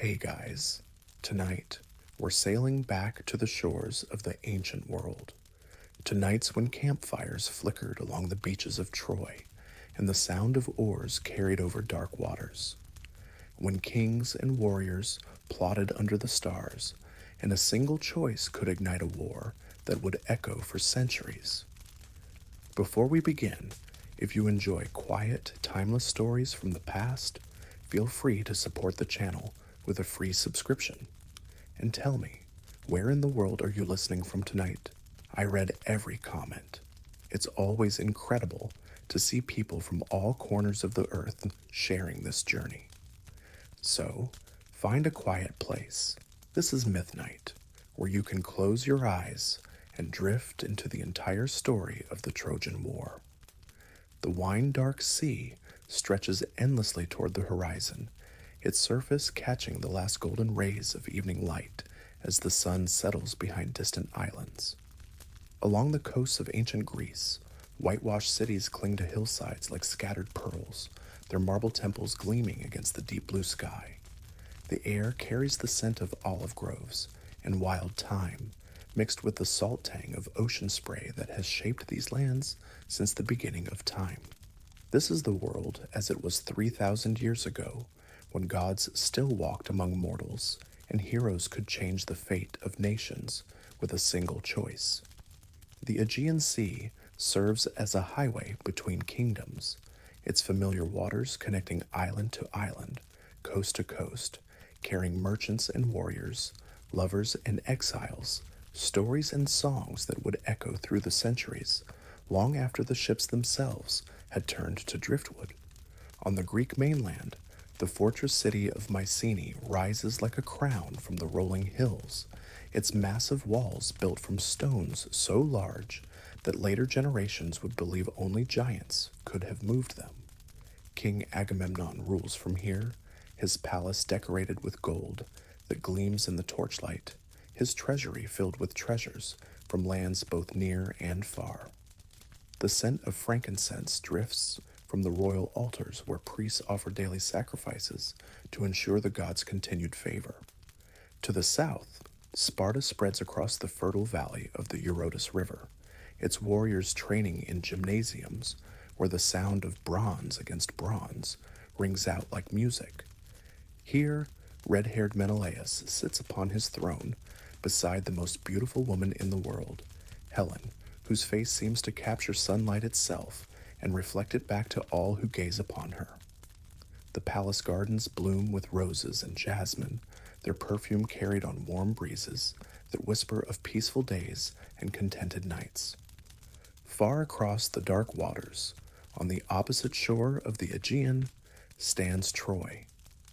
Hey guys, tonight we're sailing back to the shores of the ancient world, to nights when campfires flickered along the beaches of Troy and the sound of oars carried over dark waters, when kings and warriors plotted under the stars and a single choice could ignite a war that would echo for centuries. Before we begin, if you enjoy quiet, timeless stories from the past, feel free to support the channel with a free subscription. And tell me, where in the world are you listening from tonight? I read every comment. It's always incredible to see people from all corners of the earth sharing this journey. So, find a quiet place. This is Myth Night, where you can close your eyes and drift into the entire story of the Trojan War. The wine-dark sea stretches endlessly toward the horizon, its surface catching the last golden rays of evening light as the sun settles behind distant islands. Along the coasts of ancient Greece, whitewashed cities cling to hillsides like scattered pearls, their marble temples gleaming against the deep blue sky. The air carries the scent of olive groves and wild thyme, mixed with the salt tang of ocean spray that has shaped these lands since the beginning of time. This is the world as it was 3,000 years ago, when gods still walked among mortals and heroes could change the fate of nations with a single choice. The Aegean Sea serves as a highway between kingdoms, its familiar waters connecting island to island, coast to coast, carrying merchants and warriors, lovers and exiles, stories and songs that would echo through the centuries, long after the ships themselves had turned to driftwood. On the Greek mainland, the fortress city of Mycenae rises like a crown from the rolling hills, its massive walls built from stones so large that later generations would believe only giants could have moved them. King Agamemnon rules from here, his palace decorated with gold that gleams in the torchlight, his treasury filled with treasures from lands both near and far. The scent of frankincense drifts from the royal altars where priests offer daily sacrifices to ensure the gods' continued favor. To the south, Sparta spreads across the fertile valley of the Eurotas River, its warriors training in gymnasiums where the sound of bronze against bronze rings out like music. Here, red-haired Menelaus sits upon his throne beside the most beautiful woman in the world, Helen, whose face seems to capture sunlight itself and reflect it back to all who gaze upon her. The palace gardens bloom with roses and jasmine, their perfume carried on warm breezes that whisper of peaceful days and contented nights. Far across the dark waters, on the opposite shore of the Aegean, stands Troy,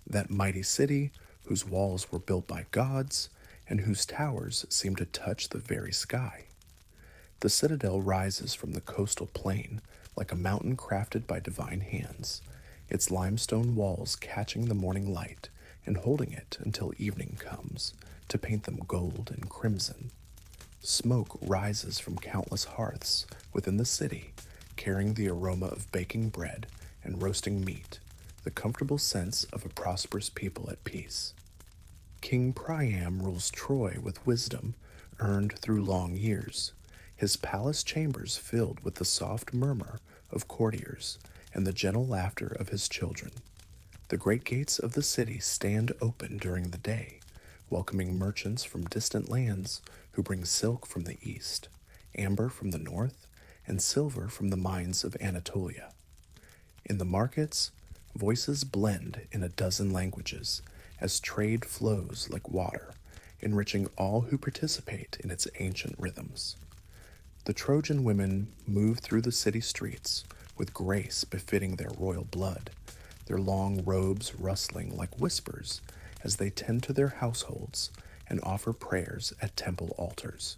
that mighty city whose walls were built by gods and whose towers seem to touch the very sky. The citadel rises from the coastal plain like a mountain crafted by divine hands, its limestone walls catching the morning light and holding it until evening comes to paint them gold and crimson. Smoke rises from countless hearths within the city, carrying the aroma of baking bread and roasting meat, the comfortable sense of a prosperous people at peace. King Priam rules Troy with wisdom earned through long years, his palace chambers filled with the soft murmur of courtiers and the gentle laughter of his children. The great gates of the city stand open during the day, welcoming merchants from distant lands who bring silk from the east, amber from the north, and silver from the mines of Anatolia. In the markets, voices blend in a dozen languages as trade flows like water, enriching all who participate in its ancient rhythms. The Trojan women move through the city streets with grace befitting their royal blood, their long robes rustling like whispers as they tend to their households and offer prayers at temple altars.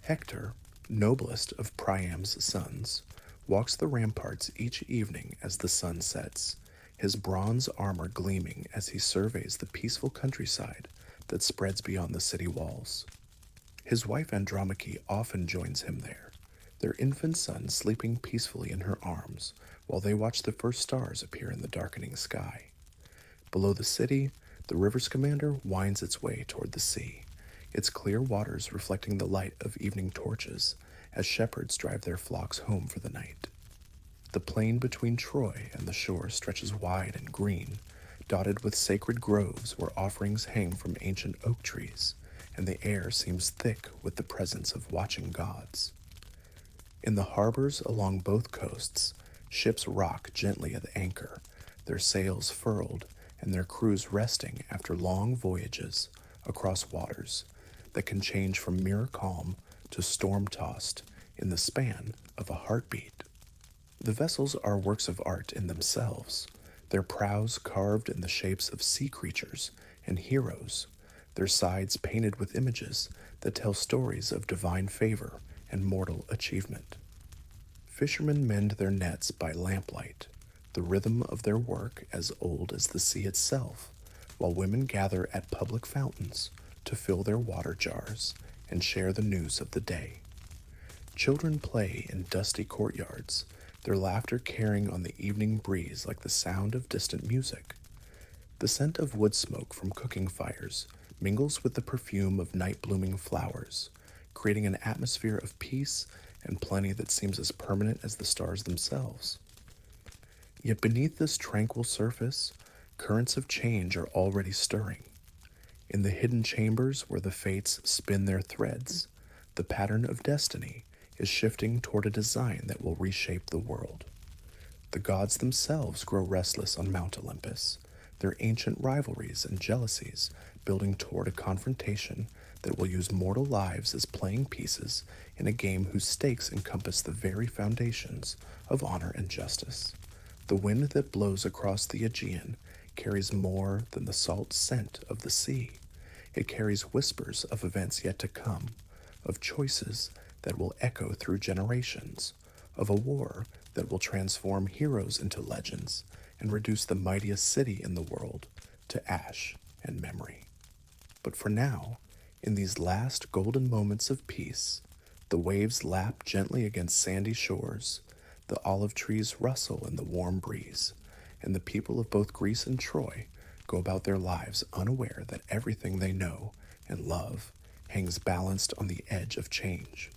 Hector, noblest of Priam's sons, walks the ramparts each evening as the sun sets, his bronze armor gleaming as he surveys the peaceful countryside that spreads beyond the city walls. His wife Andromache often joins him there, their infant son sleeping peacefully in her arms while they watch the first stars appear in the darkening sky. Below the city, The river's commander winds its way toward the sea, its clear waters reflecting the light of evening torches as shepherds drive their flocks home for the night. The plain between Troy and the shore stretches wide and green, dotted with sacred groves where offerings hang from ancient oak trees, and the air seems thick with the presence of watching gods. In the harbors along both coasts, ships rock gently at anchor, their sails furled and their crews resting after long voyages across waters that can change from mirror calm to storm-tossed in the span of a heartbeat. The vessels are works of art in themselves, their prows carved in the shapes of sea creatures and heroes, their sides painted with images that tell stories of divine favor and mortal achievement. Fishermen mend their nets by lamplight, the rhythm of their work as old as the sea itself, while women gather at public fountains to fill their water jars and share the news of the day. Children play in dusty courtyards, their laughter carrying on the evening breeze like the sound of distant music. The scent of wood smoke from cooking fires mingles with the perfume of night-blooming flowers, creating an atmosphere of peace and plenty that seems as permanent as the stars themselves. Yet beneath this tranquil surface, currents of change are already stirring. In the hidden chambers where the fates spin their threads, the pattern of destiny is shifting toward a design that will reshape the world. The gods themselves grow restless on Mount Olympus, their ancient rivalries and jealousies building toward a confrontation that will use mortal lives as playing pieces in a game whose stakes encompass the very foundations of honor and justice. The wind that blows across the Aegean carries more than the salt scent of the sea. It carries whispers of events yet to come, of choices that will echo through generations, of a war that will transform heroes into legends and reduce the mightiest city in the world to ash and memory. But for now, in these last golden moments of peace, the waves lap gently against sandy shores, the olive trees rustle in the warm breeze, and the people of both Greece and Troy go about their lives unaware that everything they know and love hangs balanced on the edge of change.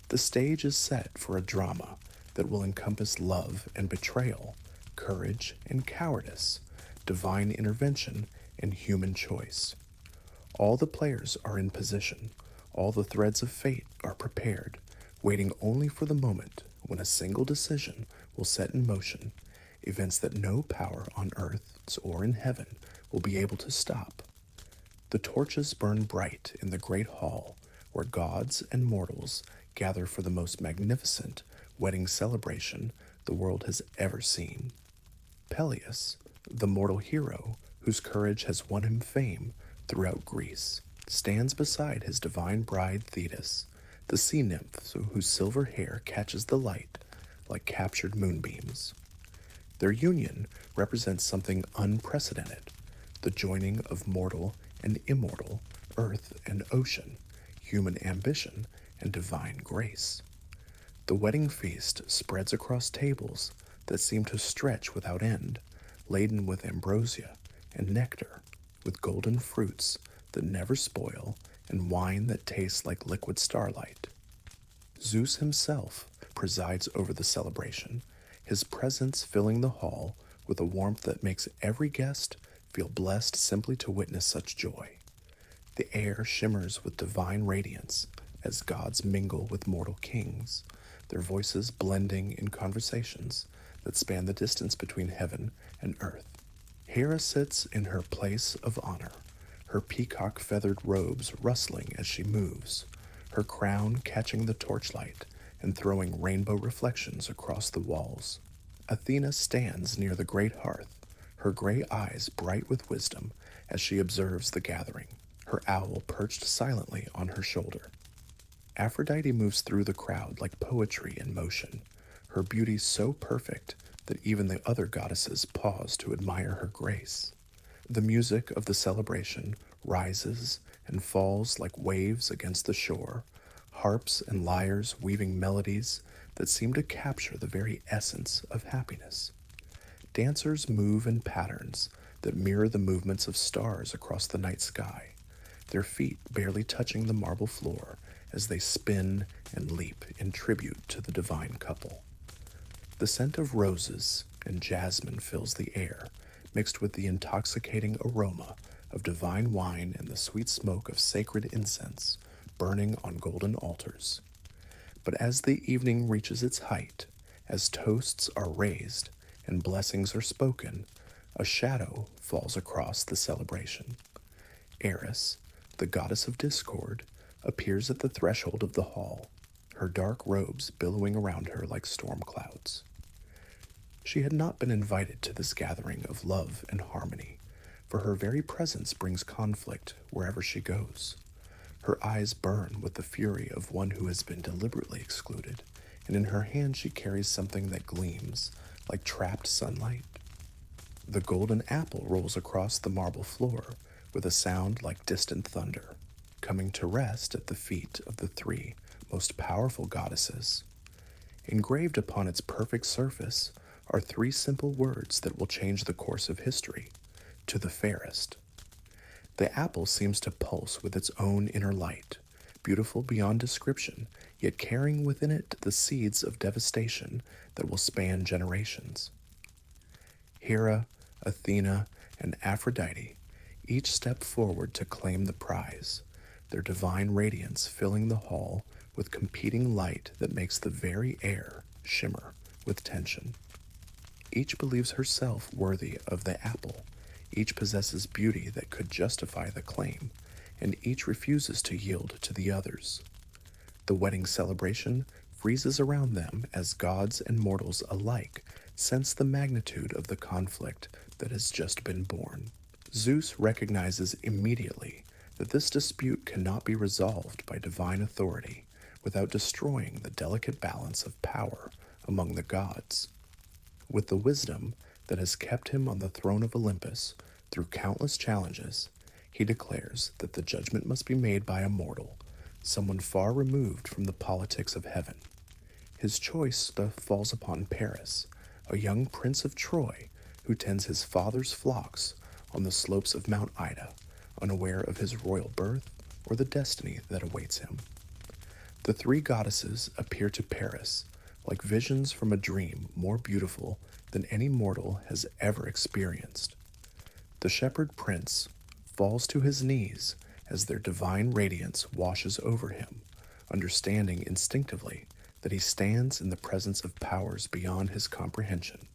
The stage is set for a drama that will encompass love and betrayal, courage and cowardice, divine intervention and human choice. All the players are in position, all the threads of fate are prepared, waiting only for the moment when a single decision will set in motion events that no power on earth or in heaven will be able to stop. The torches burn bright in the great hall where gods and mortals gather for the most magnificent wedding celebration the world has ever seen. Peleus, the mortal hero whose courage has won him fame throughout Greece, stands beside his divine bride Thetis, the sea nymph whose silver hair catches the light like captured moonbeams. Their union represents something unprecedented, the joining of mortal and immortal, earth and ocean, human ambition and divine grace. The wedding feast spreads across tables that seem to stretch without end, laden with ambrosia and nectar, with golden fruits that never spoil and wine that tastes like liquid starlight. Zeus himself presides over the celebration, his presence filling the hall with a warmth that makes every guest feel blessed simply to witness such joy. The air shimmers with divine radiance as gods mingle with mortal kings, their voices blending in conversations that span the distance between heaven and earth. Hera sits in her place of honor, her peacock-feathered robes rustling as she moves, her crown catching the torchlight and throwing rainbow reflections across the walls. Athena stands near the great hearth, her gray eyes bright with wisdom as she observes the gathering, her owl perched silently on her shoulder. Aphrodite moves through the crowd like poetry in motion, her beauty so perfect that even the other goddesses pause to admire her grace. The music of the celebration rises and falls like waves against the shore, harps and lyres weaving melodies that seem to capture the very essence of happiness. Dancers move in patterns that mirror the movements of stars across the night sky, their feet barely touching the marble floor as they spin and leap in tribute to the divine couple. The scent of roses and jasmine fills the air, mixed with the intoxicating aroma of divine wine and the sweet smoke of sacred incense burning on golden altars. But as the evening reaches its height, as toasts are raised and blessings are spoken, a shadow falls across the celebration. Eris, the goddess of discord, appears at the threshold of the hall, her dark robes billowing around her like storm clouds. She had not been invited to this gathering of love and harmony, for her very presence brings conflict wherever she goes. Her eyes burn with the fury of one who has been deliberately excluded, and in her hand she carries something that gleams like trapped sunlight. The golden apple rolls across the marble floor with a sound like distant thunder, coming to rest at the feet of the three most powerful goddesses. Engraved upon its perfect surface are three simple words that will change the course of history: to the fairest. The apple seems to pulse with its own inner light, beautiful beyond description, yet carrying within it the seeds of devastation that will span generations. Hera, Athena, and Aphrodite each step forward to claim the prize, their divine radiance filling the hall with competing light that makes the very air shimmer with tension. Each believes herself worthy of the apple, each possesses beauty that could justify the claim, and each refuses to yield to the others. The wedding celebration freezes around them as gods and mortals alike sense the magnitude of the conflict that has just been born. Zeus recognizes immediately that this dispute cannot be resolved by divine authority without destroying the delicate balance of power among the gods. With the wisdom that has kept him on the throne of Olympus through countless challenges, he declares that the judgment must be made by a mortal, someone far removed from the politics of heaven. His choice thus falls upon Paris, a young prince of Troy who tends his father's flocks on the slopes of Mount Ida, unaware of his royal birth or the destiny that awaits him. The three goddesses appear to Paris like visions from a dream more beautiful than any mortal has ever experienced. The shepherd prince falls to his knees as their divine radiance washes over him, understanding instinctively that he stands in the presence of powers beyond his comprehension.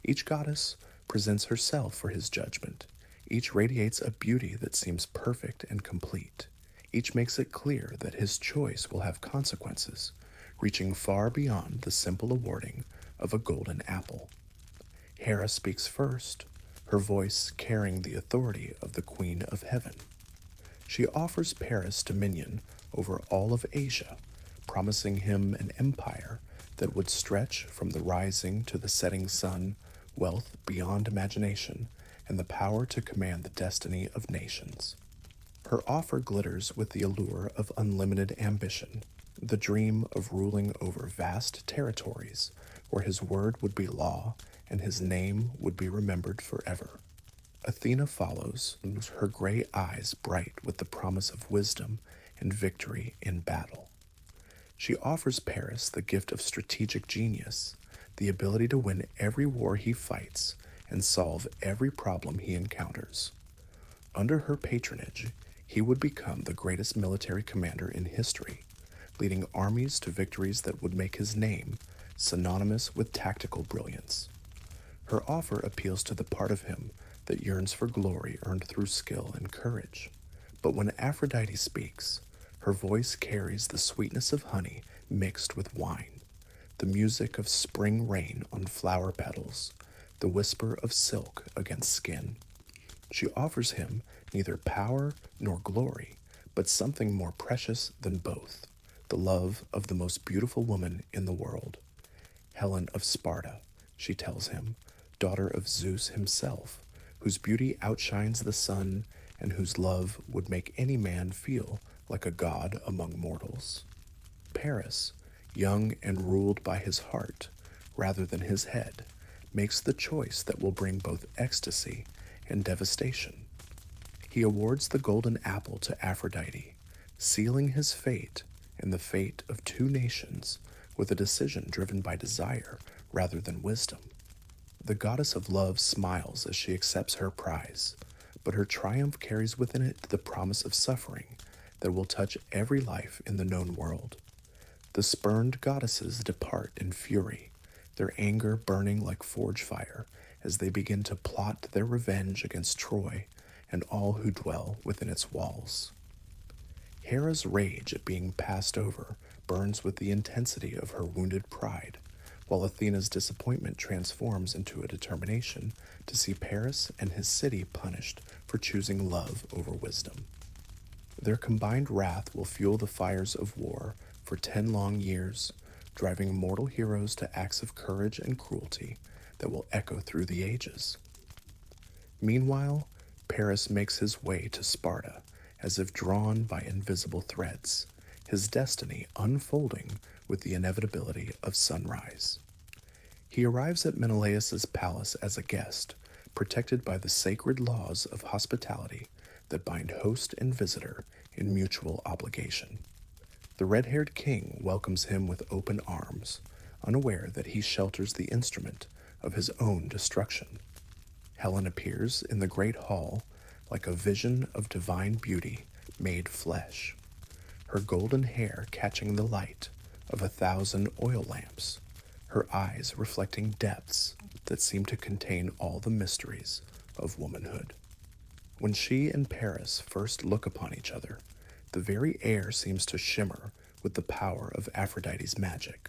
Each goddess presents herself for his judgment. Each radiates a beauty that seems perfect and complete. Each makes it clear that his choice will have consequences, reaching far beyond the simple awarding of a golden apple. Hera speaks first, her voice carrying the authority of the Queen of Heaven. She offers Paris dominion over all of Asia, promising him an empire that would stretch from the rising to the setting sun, wealth beyond imagination, and the power to command the destiny of nations. Her offer glitters with the allure of unlimited ambition, the dream of ruling over vast territories where his word would be law and his name would be remembered forever. Athena follows, her gray eyes bright with the promise of wisdom and victory in battle. She offers Paris the gift of strategic genius, the ability to win every war he fights and solve every problem he encounters. Under her patronage, he would become the greatest military commander in history, leading armies to victories that would make his name synonymous with tactical brilliance. Her offer appeals to the part of him that yearns for glory earned through skill and courage. But when Aphrodite speaks, her voice carries the sweetness of honey mixed with wine, the music of spring rain on flower petals, the whisper of silk against skin. She offers him neither power nor glory, but something more precious than both, the love of the most beautiful woman in the world. Helen of Sparta, she tells him, daughter of Zeus himself, whose beauty outshines the sun and whose love would make any man feel like a god among mortals. Paris, young and ruled by his heart rather than his head, makes the choice that will bring both ecstasy and devastation. He awards the golden apple to Aphrodite, sealing his fate and the fate of two nations with a decision driven by desire rather than wisdom. The goddess of love smiles as she accepts her prize, but her triumph carries within it the promise of suffering that will touch every life in the known world. The spurned goddesses depart in fury, their anger burning like forge fire as they begin to plot their revenge against Troy and all who dwell within its walls. Hera's rage at being passed over burns with the intensity of her wounded pride, while Athena's disappointment transforms into a determination to see Paris and his city punished for choosing love over wisdom. Their combined wrath will fuel the fires of war for 10 long years, driving mortal heroes to acts of courage and cruelty that will echo through the ages. Meanwhile, Paris makes his way to Sparta, as if drawn by invisible threads, his destiny unfolding with the inevitability of sunrise. He arrives at Menelaus's palace as a guest, protected by the sacred laws of hospitality that bind host and visitor in mutual obligation. The red-haired king welcomes him with open arms, unaware that he shelters the instrument of his own destruction. Helen appears in the great hall like a vision of divine beauty made flesh, her golden hair catching the light of 1,000 oil lamps, her eyes reflecting depths that seem to contain all the mysteries of womanhood. When she and Paris first look upon each other, the very air seems to shimmer with the power of Aphrodite's magic.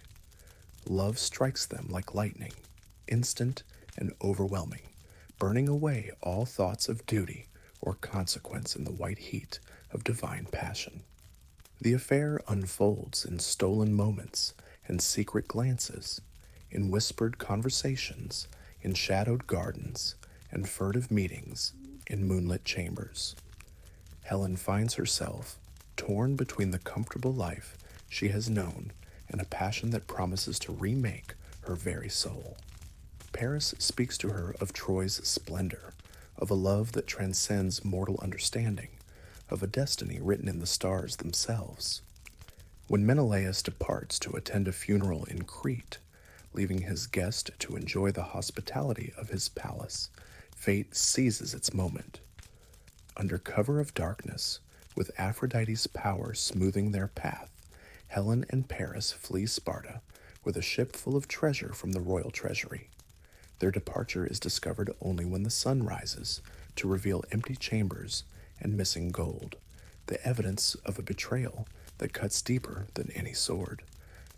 Love strikes them like lightning, instant and overwhelming, burning away all thoughts of duty or consequence in the white heat of divine passion. The affair unfolds in stolen moments and secret glances, in whispered conversations, in shadowed gardens, and furtive meetings in moonlit chambers. Helen finds herself torn between the comfortable life she has known and a passion that promises to remake her very soul. Paris speaks to her of Troy's splendor, of a love that transcends mortal understanding, of a destiny written in the stars themselves. When Menelaus departs to attend a funeral in Crete, leaving his guest to enjoy the hospitality of his palace, fate seizes its moment. Under cover of darkness, with Aphrodite's power smoothing their path, Helen and Paris flee Sparta with a ship full of treasure from the royal treasury. Their departure is discovered only when the sun rises to reveal empty chambers and missing gold, the evidence of a betrayal that cuts deeper than any sword.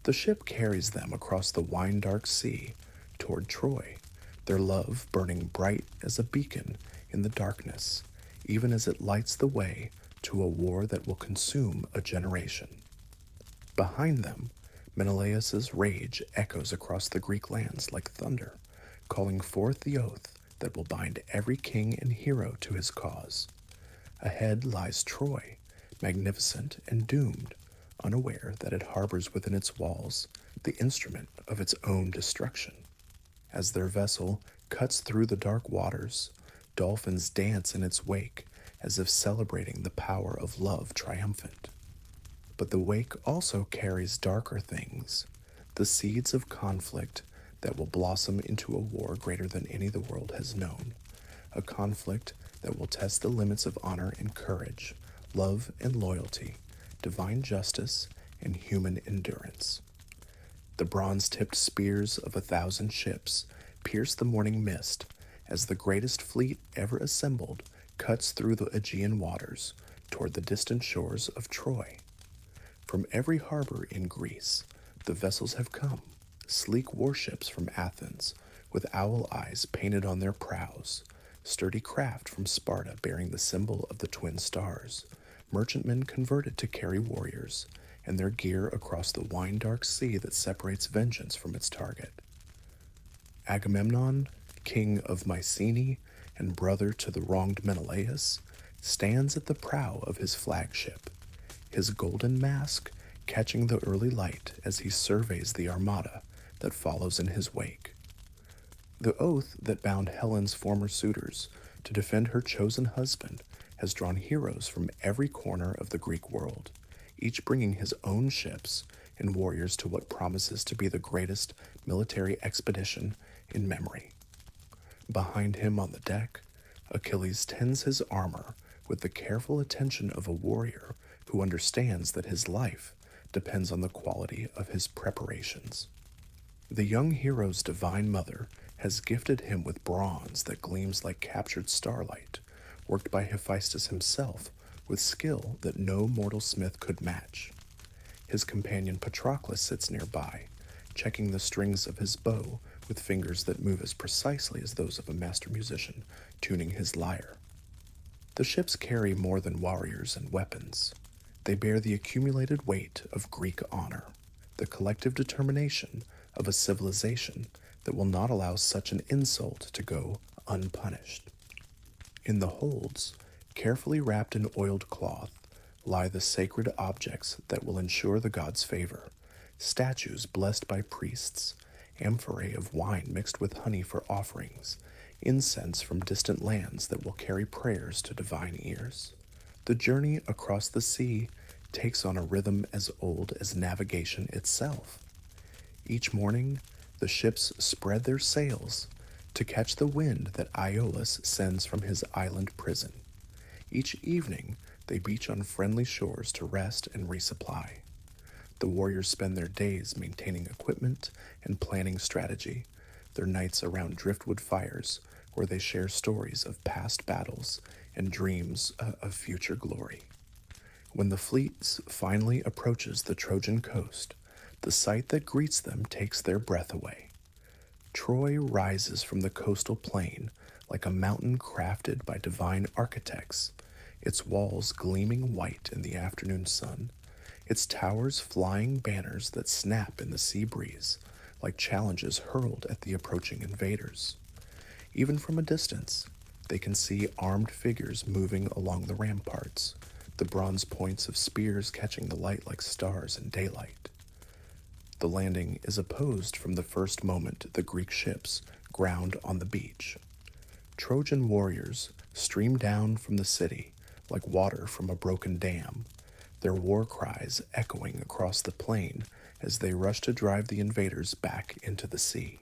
The ship carries them across the wine-dark sea toward Troy, their love burning bright as a beacon in the darkness, even as it lights the way to a war that will consume a generation. Behind them, Menelaus's rage echoes across the Greek lands like thunder, calling forth the oath that will bind every king and hero to his cause. Ahead lies Troy, magnificent and doomed, unaware that it harbors within its walls the instrument of its own destruction. As their vessel cuts through the dark waters, dolphins dance in its wake as if celebrating the power of love triumphant. But the wake also carries darker things, the seeds of conflict that will blossom into a war greater than any the world has known, a conflict that will test the limits of honor and courage, love and loyalty, divine justice and human endurance. The bronze-tipped spears of 1,000 ships pierce the morning mist as the greatest fleet ever assembled cuts through the Aegean waters toward the distant shores of Troy. From every harbor in Greece, the vessels have come, sleek warships from Athens, with owl eyes painted on their prows, sturdy craft from Sparta bearing the symbol of the twin stars, merchantmen converted to carry warriors, and their gear across the wine-dark sea that separates vengeance from its target. Agamemnon, king of Mycenae and brother to the wronged Menelaus, stands at the prow of his flagship, his golden mask catching the early light as he surveys the armada that follows in his wake. The oath that bound Helen's former suitors to defend her chosen husband, has drawn heroes from every corner of the Greek world, each bringing his own ships and warriors to what promises to be the greatest military expedition in memory. Behind him on the deck, Achilles tends his armor with the careful attention of a warrior who understands that his life depends on the quality of his preparations. The young hero's divine mother has gifted him with bronze that gleams like captured starlight, worked by Hephaestus himself with skill that no mortal smith could match. His companion Patroclus sits nearby, checking the strings of his bow with fingers that move as precisely as those of a master musician tuning his lyre. The ships carry more than warriors and weapons. They bear the accumulated weight of Greek honor, the collective determination of a civilization that will not allow such an insult to go unpunished. In the holds, carefully wrapped in oiled cloth, lie the sacred objects that will ensure the gods' favor: statues blessed by priests, amphorae of wine mixed with honey for offerings, incense from distant lands that will carry prayers to divine ears. The journey across the sea takes on a rhythm as old as navigation itself. Each morning, the ships spread their sails to catch the wind that Iolaus sends from his island prison. Each evening, they beach on friendly shores to rest and resupply. The warriors spend their days maintaining equipment and planning strategy, their nights around driftwood fires where they share stories of past battles and dreams of future glory. When the fleet finally approaches the Trojan coast, the sight that greets them takes their breath away. Troy rises from the coastal plain like a mountain crafted by divine architects, its walls gleaming white in the afternoon sun, its towers flying banners that snap in the sea breeze like challenges hurled at the approaching invaders. Even from a distance, they can see armed figures moving along the ramparts, the bronze points of spears catching the light like stars in daylight. The landing is opposed from the first moment the Greek ships ground on the beach. Trojan warriors stream down from the city like water from a broken dam, their war cries echoing across the plain as they rush to drive the invaders back into the sea.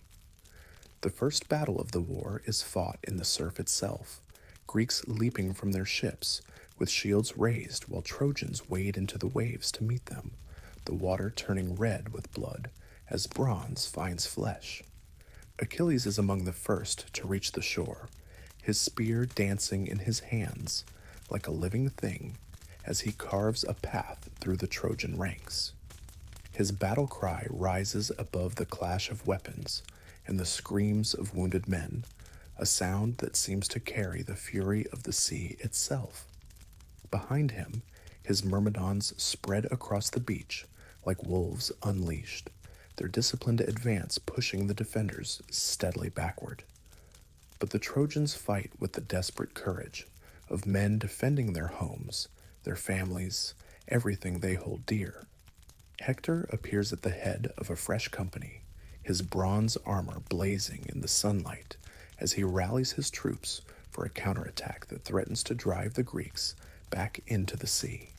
The first battle of the war is fought in the surf itself, Greeks leaping from their ships with shields raised while Trojans wade into the waves to meet them, the water turning red with blood as bronze finds flesh. Achilles is among the first to reach the shore, his spear dancing in his hands like a living thing as he carves a path through the Trojan ranks. His battle cry rises above the clash of weapons and the screams of wounded men, a sound that seems to carry the fury of the sea itself. Behind him, his myrmidons spread across the beach like wolves unleashed, their disciplined advance pushing the defenders steadily backward. But the Trojans fight with the desperate courage of men defending their homes, their families, everything they hold dear. Hector appears at the head of a fresh company, his bronze armor blazing in the sunlight as he rallies his troops for a counterattack that threatens to drive the Greeks back into the sea.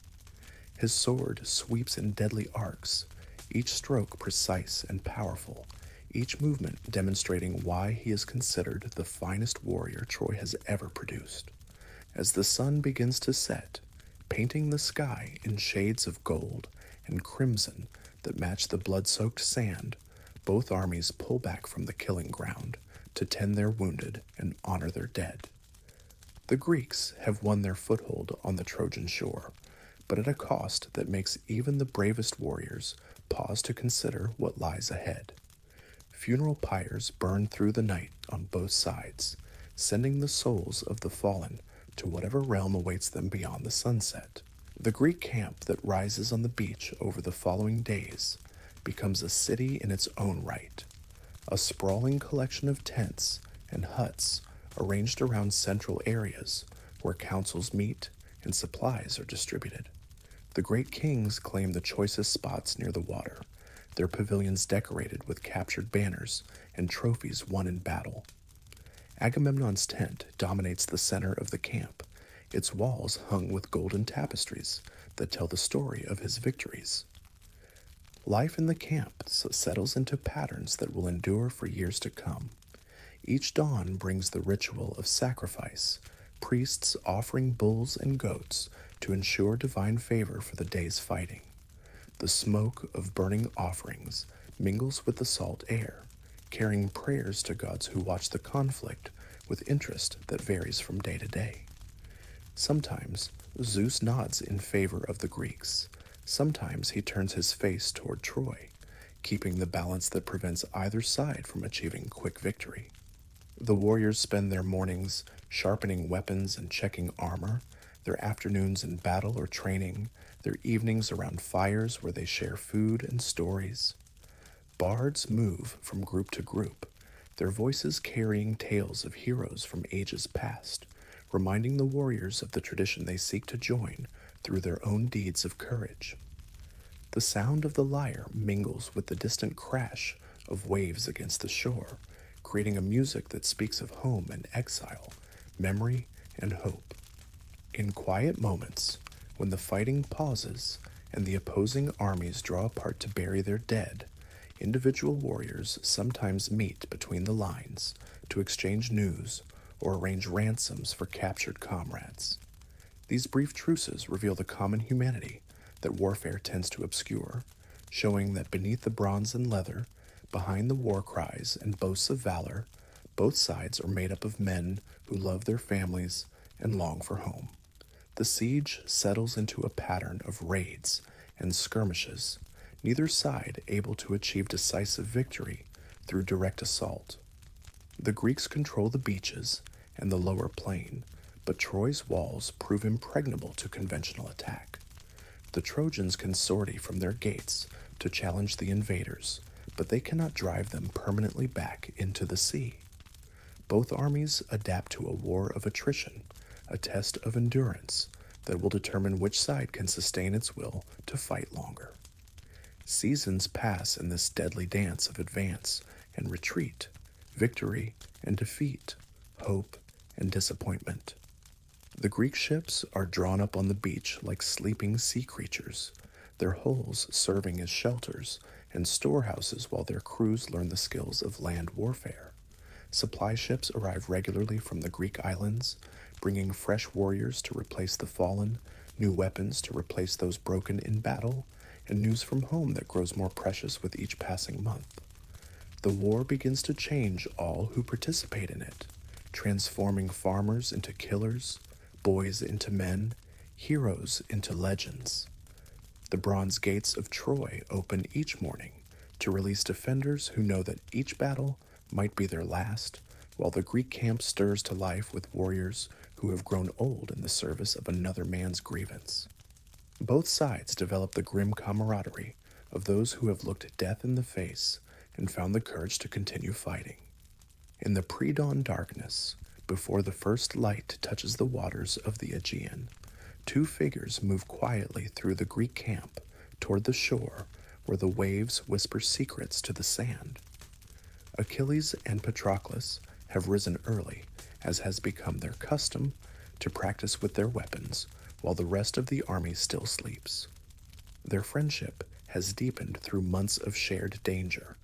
His sword sweeps in deadly arcs, each stroke precise and powerful, each movement demonstrating why he is considered the finest warrior Troy has ever produced. As the sun begins to set, painting the sky in shades of gold and crimson that match the blood-soaked sand, both armies pull back from the killing ground to tend their wounded and honor their dead. The Greeks have won their foothold on the Trojan shore, but at a cost that makes even the bravest warriors pause to consider what lies ahead. Funeral pyres burn through the night on both sides, sending the souls of the fallen to whatever realm awaits them beyond the sunset. The Greek camp that rises on the beach over the following days becomes a city in its own right, a sprawling collection of tents and huts arranged around central areas where councils meet and supplies are distributed. The great kings claim the choicest spots near the water, their pavilions decorated with captured banners and trophies won in battle. Agamemnon's tent dominates the center of the camp, its walls hung with golden tapestries that tell the story of his victories. Life in the camp settles into patterns that will endure for years to come. Each dawn brings the ritual of sacrifice, priests offering bulls and goats to ensure divine favor for the day's fighting. The smoke of burning offerings mingles with the salt air, carrying prayers to gods who watch the conflict with interest that varies from day to day. Sometimes Zeus nods in favor of the Greeks. Sometimes he turns his face toward Troy, keeping the balance that prevents either side from achieving quick victory. The warriors spend their mornings sharpening weapons and checking armor, their afternoons in battle or training, their evenings around fires where they share food and stories. Bards move from group to group, their voices carrying tales of heroes from ages past, reminding the warriors of the tradition they seek to join through their own deeds of courage. The sound of the lyre mingles with the distant crash of waves against the shore, creating a music that speaks of home and exile, memory and hope. In quiet moments, when the fighting pauses and the opposing armies draw apart to bury their dead, individual warriors sometimes meet between the lines to exchange news or arrange ransoms for captured comrades. These brief truces reveal the common humanity that warfare tends to obscure, showing that beneath the bronze and leather, behind the war cries and boasts of valor, both sides are made up of men who love their families and long for home. The siege settles into a pattern of raids and skirmishes, neither side able to achieve decisive victory through direct assault. The Greeks control the beaches and the lower plain, but Troy's walls prove impregnable to conventional attack. The Trojans can sortie from their gates to challenge the invaders, but they cannot drive them permanently back into the sea. Both armies adapt to a war of attrition, a test of endurance that will determine which side can sustain its will to fight longer. Seasons pass in this deadly dance of advance and retreat, victory and defeat, hope and disappointment. The Greek ships are drawn up on the beach like sleeping sea creatures, their hulls serving as shelters and storehouses while their crews learn the skills of land warfare. Supply ships arrive regularly from the Greek islands, bringing fresh warriors to replace the fallen, new weapons to replace those broken in battle, and news from home that grows more precious with each passing month. The war begins to change all who participate in it, transforming farmers into killers, boys into men, heroes into legends. The bronze gates of Troy open each morning to release defenders who know that each battle might be their last, while the Greek camp stirs to life with warriors who have grown old in the service of another man's grievance. Both sides develop the grim camaraderie of those who have looked death in the face and found the courage to continue fighting. In the pre-dawn darkness, before the first light touches the waters of the Aegean, two figures move quietly through the Greek camp toward the shore where the waves whisper secrets to the sand. Achilles and Patroclus have risen early, as has become their custom, to practice with their weapons while the rest of the army still sleeps. Their friendship has deepened through months of shared danger,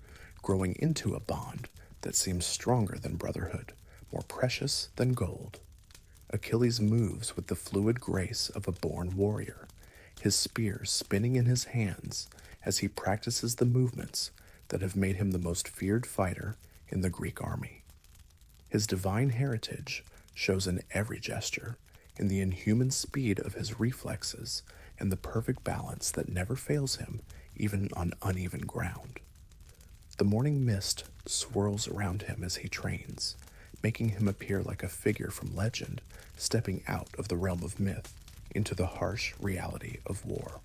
growing into a bond that seems stronger than brotherhood, more precious than gold. Achilles moves with the fluid grace of a born warrior, his spear spinning in his hands as he practices the movements that have made him the most feared fighter in the Greek army. His divine heritage shows in every gesture, in the inhuman speed of his reflexes and the perfect balance that never fails him even on uneven ground. The morning mist swirls around him as he trains, making him appear like a figure from legend stepping out of the realm of myth into the harsh reality of war.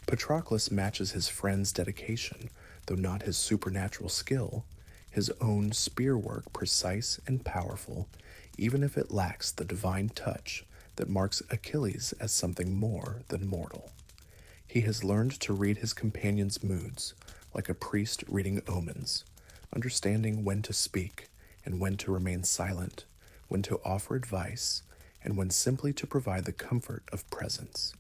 Patroclus matches his friend's dedication, though not his supernatural skill, his own spear work precise and powerful, even if it lacks the divine touch that marks Achilles as something more than mortal. He has learned to read his companion's moods, like a priest reading omens, understanding when to speak and when to remain silent, when to offer advice, and when simply to provide the comfort of presence.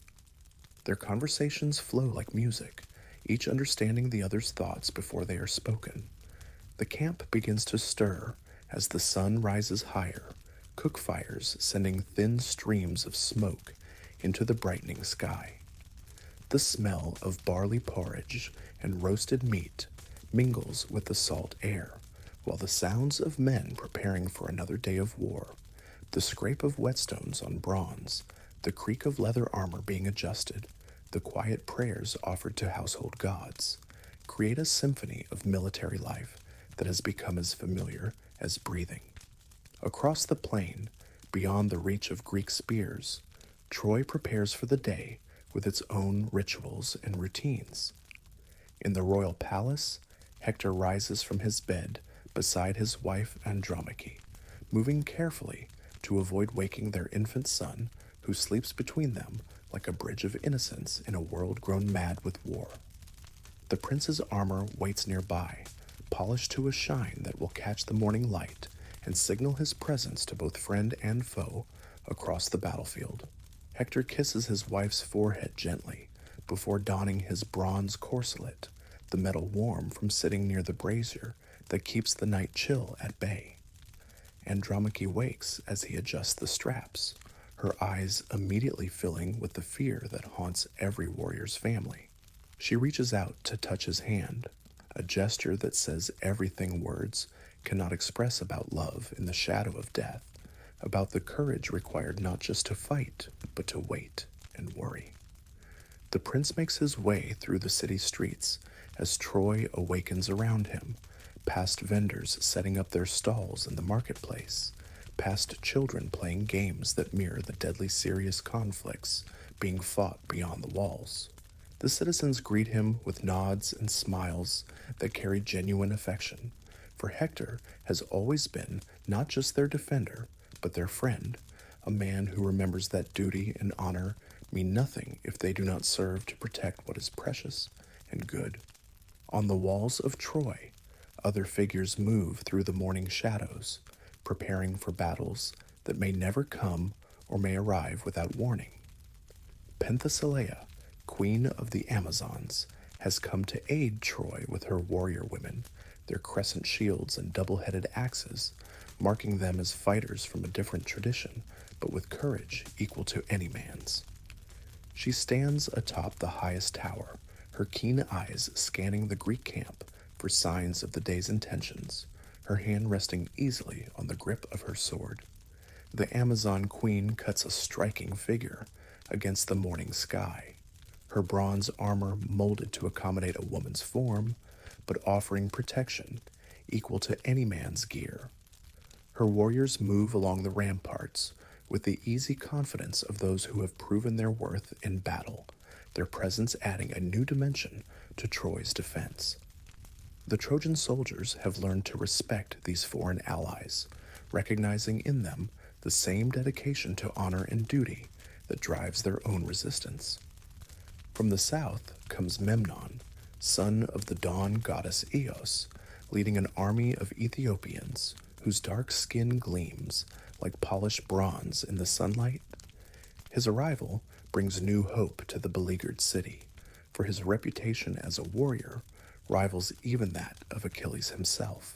Their conversations flow like music, each understanding the other's thoughts before they are spoken. The camp begins to stir as the sun rises higher, cook fires sending thin streams of smoke into the brightening sky. The smell of barley porridge and roasted meat mingles with the salt air, while the sounds of men preparing for another day of war, the scrape of whetstones on bronze, the creak of leather armor being adjusted, the quiet prayers offered to household gods, create a symphony of military life that has become as familiar as breathing. Across the plain, beyond the reach of Greek spears, Troy prepares for the day with its own rituals and routines. In the royal palace, Hector rises from his bed beside his wife Andromache, moving carefully to avoid waking their infant son, who sleeps between them like a bridge of innocence in a world grown mad with war. The prince's armor waits nearby, polished to a shine that will catch the morning light and signal his presence to both friend and foe across the battlefield. Hector kisses his wife's forehead gently before donning his bronze corselet, the metal warm from sitting near the brazier that keeps the night chill at bay. Andromache wakes as he adjusts the straps, her eyes immediately filling with the fear that haunts every warrior's family. She reaches out to touch his hand, a gesture that says everything words cannot express about love in the shadow of death, about the courage required not just to fight, but to wait and worry. The prince makes his way through the city streets as Troy awakens around him, past vendors setting up their stalls in the marketplace, past children playing games that mirror the deadly serious conflicts being fought beyond the walls. The citizens greet him with nods and smiles that carry genuine affection, for Hector has always been not just their defender, but their friend, a man who remembers that duty and honor mean nothing if they do not serve to protect what is precious and good. On the walls of Troy, other figures move through the morning shadows, preparing for battles that may never come or may arrive without warning. Penthesilea, queen of the Amazons, has come to aid Troy with her warrior women, their crescent shields and double-headed axes, marking them as fighters from a different tradition, but with courage equal to any man's. She stands atop the highest tower, her keen eyes scanning the Greek camp for signs of the day's intentions, her hand resting easily on the grip of her sword. The Amazon queen cuts a striking figure against the morning sky, her bronze armor molded to accommodate a woman's form, but offering protection equal to any man's gear. Her warriors move along the ramparts with the easy confidence of those who have proven their worth in battle, their presence adding a new dimension to Troy's defense. The Trojan soldiers have learned to respect these foreign allies, recognizing in them the same dedication to honor and duty that drives their own resistance. From the south comes Memnon, son of the dawn goddess Eos, leading an army of Ethiopians whose dark skin gleams like polished bronze in the sunlight. His arrival brings new hope to the beleaguered city, for his reputation as a warrior rivals even that of Achilles himself.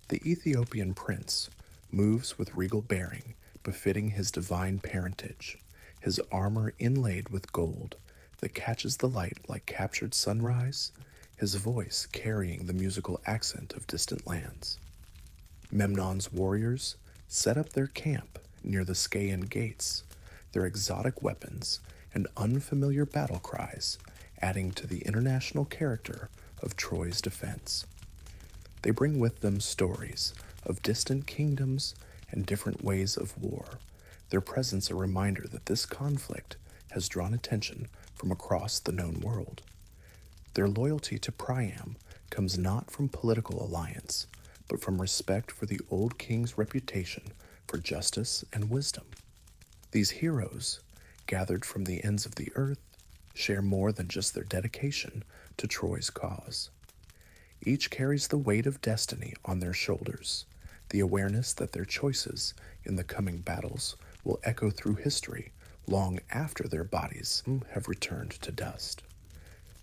The Ethiopian prince moves with regal bearing befitting his divine parentage, his armor inlaid with gold that catches the light like captured sunrise, his voice carrying the musical accent of distant lands. Memnon's warriors set up their camp near the Scaean gates, their exotic weapons and unfamiliar battle cries adding to the international character of Troy's defense. They bring with them stories of distant kingdoms and different ways of war, their presence a reminder that this conflict has drawn attention from across the known world. Their loyalty to Priam comes not from political alliance, but from respect for the old king's reputation for justice and wisdom. These heroes, gathered from the ends of the earth, share more than just their dedication to Troy's cause. Each carries the weight of destiny on their shoulders, the awareness that their choices in the coming battles will echo through history long after their bodies have returned to dust.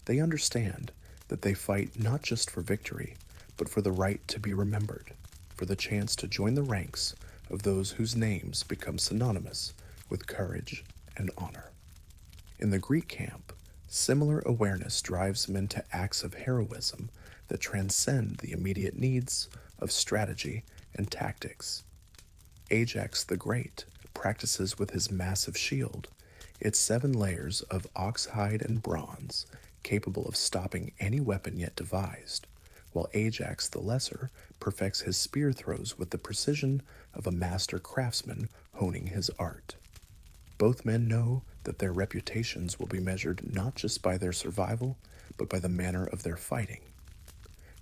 They understand that they fight not just for victory, but for the right to be remembered, for the chance to join the ranks of those whose names become synonymous with courage and honor. In the Greek camp, similar awareness drives men to acts of heroism that transcend the immediate needs of strategy and tactics. Ajax the Great practices with his massive shield, its 7 layers of ox hide and bronze, capable of stopping any weapon yet devised, while Ajax the Lesser perfects his spear throws with the precision of a master craftsman honing his art. Both men know that their reputations will be measured not just by their survival, but by the manner of their fighting.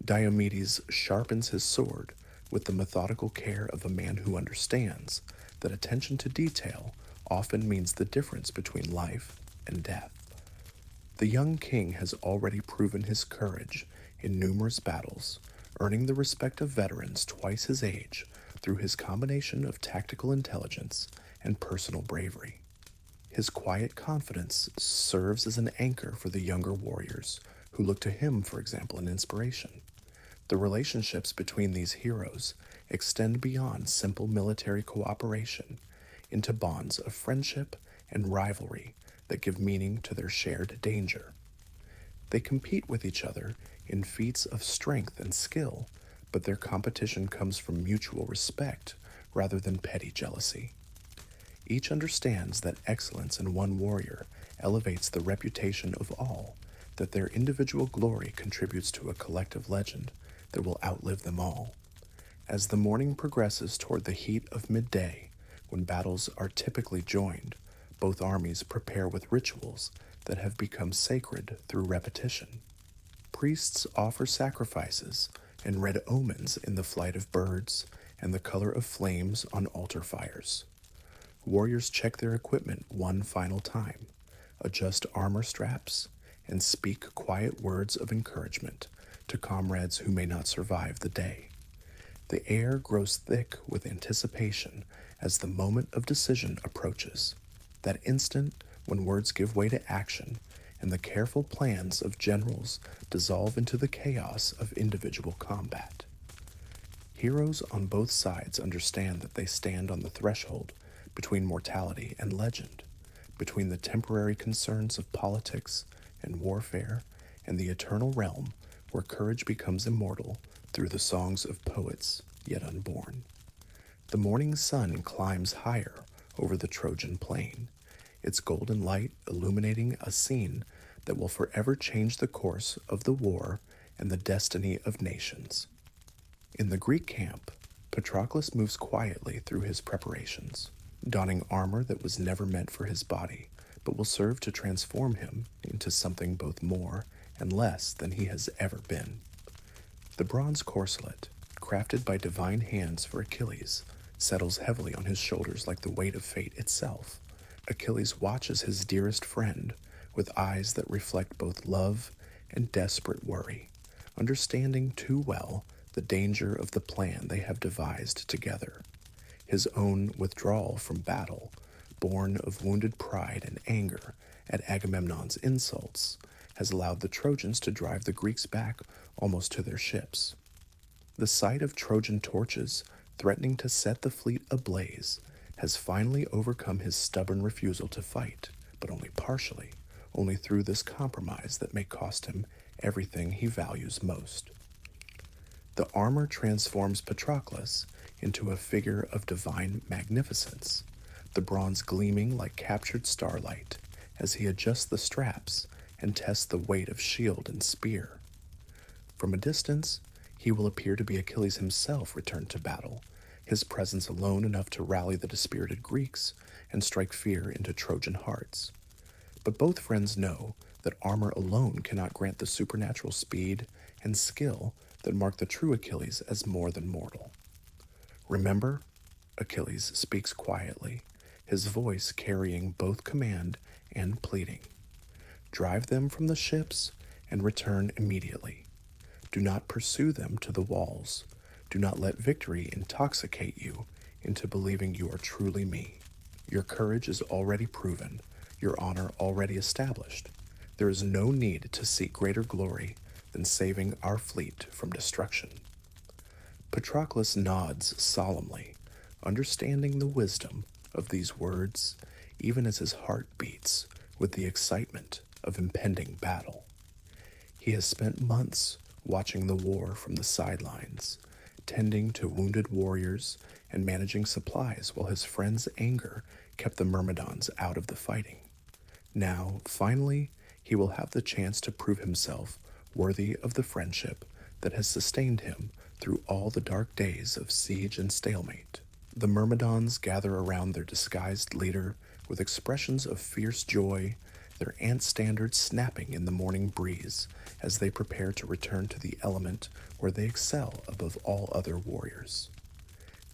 Diomedes sharpens his sword with the methodical care of a man who understands that attention to detail often means the difference between life and death. The young king has already proven his courage in numerous battles, earning the respect of veterans twice his age through his combination of tactical intelligence and personal bravery. His quiet confidence serves as an anchor for the younger warriors who look to him, for example, in inspiration. The relationships between these heroes extend beyond simple military cooperation into bonds of friendship and rivalry that give meaning to their shared danger. They compete with each other in feats of strength and skill, but their competition comes from mutual respect rather than petty jealousy. Each understands that excellence in one warrior elevates the reputation of all, that their individual glory contributes to a collective legend that will outlive them all. As the morning progresses toward the heat of midday, when battles are typically joined, both armies prepare with rituals that have become sacred through repetition. Priests offer sacrifices and read omens in the flight of birds and the color of flames on altar fires. Warriors check their equipment one final time, adjust armor straps, and speak quiet words of encouragement to comrades who may not survive the day. The air grows thick with anticipation as the moment of decision approaches, that instant when words give way to action and the careful plans of generals dissolve into the chaos of individual combat. Heroes on both sides understand that they stand on the threshold between mortality and legend, between the temporary concerns of politics and warfare and the eternal realm where courage becomes immortal through the songs of poets yet unborn. The morning sun climbs higher over the Trojan plain, its golden light illuminating a scene that will forever change the course of the war and the destiny of nations. In the Greek camp, Patroclus moves quietly through his preparations, donning armor that was never meant for his body, but will serve to transform him into something both more and less than he has ever been. The bronze corselet, crafted by divine hands for Achilles, settles heavily on his shoulders like the weight of fate itself. Achilles watches his dearest friend with eyes that reflect both love and desperate worry, understanding too well the danger of the plan they have devised together. His own withdrawal from battle, born of wounded pride and anger at Agamemnon's insults, has allowed the Trojans to drive the Greeks back almost to their ships. The sight of Trojan torches threatening to set the fleet ablaze has finally overcome his stubborn refusal to fight, but only partially, only through this compromise that may cost him everything he values most. The armor transforms Patroclus into a figure of divine magnificence, the bronze gleaming like captured starlight as he adjusts the straps and tests the weight of shield and spear. From a distance, he will appear to be Achilles himself returned to battle, his presence alone enough to rally the dispirited Greeks and strike fear into Trojan hearts. But both friends know that armor alone cannot grant the supernatural speed and skill that mark the true Achilles as more than mortal. "Remember," Achilles speaks quietly, his voice carrying both command and pleading. "Drive them from the ships and return immediately. Do not pursue them to the walls, Do not let victory intoxicate you into believing you are truly me. Your courage is already proven, your honor already established. There is no need to seek greater glory than saving our fleet from destruction. Patroclus nods solemnly, understanding the wisdom of these words, even as his heart beats with the excitement of impending battle. He has spent months watching the war from the sidelines, tending to wounded warriors and managing supplies while his friend's anger kept the Myrmidons out of the fighting. Now, finally, he will have the chance to prove himself worthy of the friendship that has sustained him through all the dark days of siege and stalemate. The Myrmidons gather around their disguised leader with expressions of fierce joy, their ant standards snapping in the morning breeze as they prepare to return to the element where they excel above all other warriors.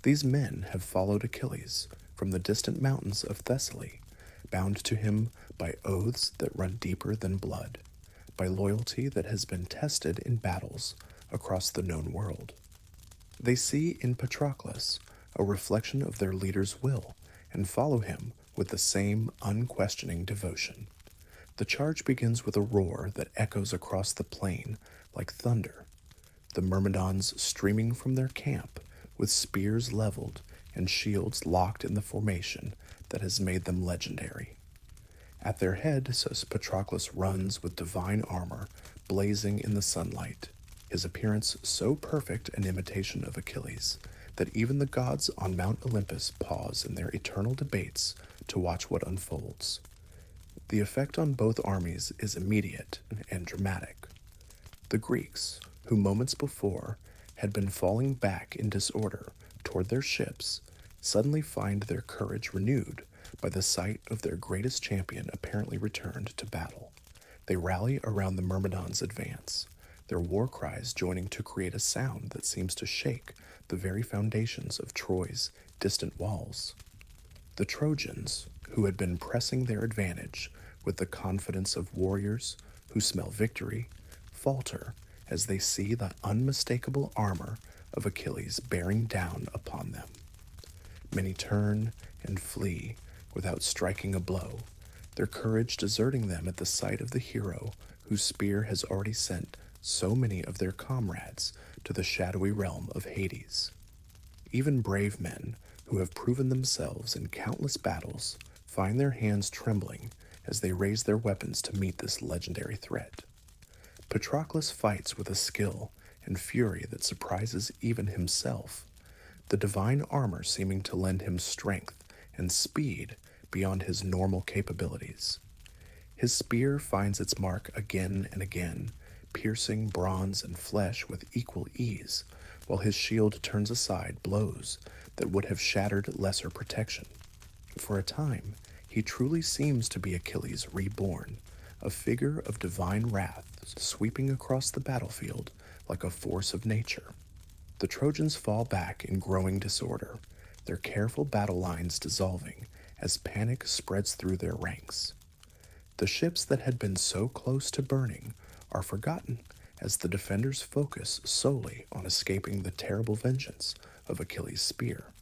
These men have followed Achilles from the distant mountains of Thessaly, bound to him by oaths that run deeper than blood, by loyalty that has been tested in battles across the known world. They see in Patroclus a reflection of their leader's will and follow him with the same unquestioning devotion. The charge begins with a roar that echoes across the plain like thunder, the Myrmidons streaming from their camp with spears leveled and shields locked in the formation that has made them legendary. At their head, Patroclus runs with divine armor blazing in the sunlight, his appearance so perfect an imitation of Achilles that even the gods on Mount Olympus pause in their eternal debates to watch what unfolds. The effect on both armies is immediate and dramatic. The Greeks, who moments before had been falling back in disorder toward their ships, suddenly find their courage renewed by the sight of their greatest champion apparently returned to battle. They rally around the Myrmidons' advance, their war cries joining to create a sound that seems to shake the very foundations of Troy's distant walls. The Trojans, who had been pressing their advantage with the confidence of warriors who smell victory, falter as they see the unmistakable armor of Achilles bearing down upon them. Many turn and flee without striking a blow, their courage deserting them at the sight of the hero whose spear has already sent so many of their comrades to the shadowy realm of Hades. Even brave men who have proven themselves in countless battles find their hands trembling as they raise their weapons to meet this legendary threat. Patroclus fights with a skill and fury that surprises even himself, the divine armor seeming to lend him strength and speed beyond his normal capabilities. His spear finds its mark again and again, piercing bronze and flesh with equal ease, while his shield turns aside blows that would have shattered lesser protection. For a time, he truly seems to be Achilles reborn, a figure of divine wrath sweeping across the battlefield like a force of nature. The Trojans fall back in growing disorder, their careful battle lines dissolving as panic spreads through their ranks. The ships that had been so close to burning are forgotten as the defenders focus solely on escaping the terrible vengeance of Achilles' spear.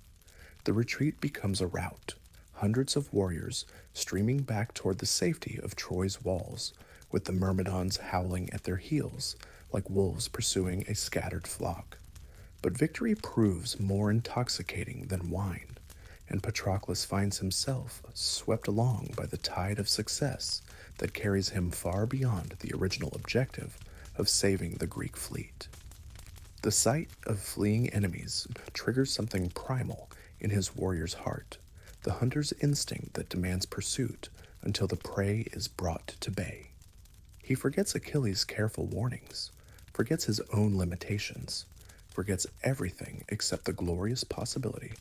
The retreat becomes a rout, hundreds of warriors streaming back toward the safety of Troy's walls, with the Myrmidons howling at their heels like wolves pursuing a scattered flock. But victory proves more intoxicating than wine, and Patroclus finds himself swept along by the tide of success that carries him far beyond the original objective of saving the Greek fleet. The sight of fleeing enemies triggers something primal in his warrior's heart, the hunter's instinct that demands pursuit until the prey is brought to bay. He forgets Achilles' careful warnings, forgets his own limitations, forgets everything except the glorious possibility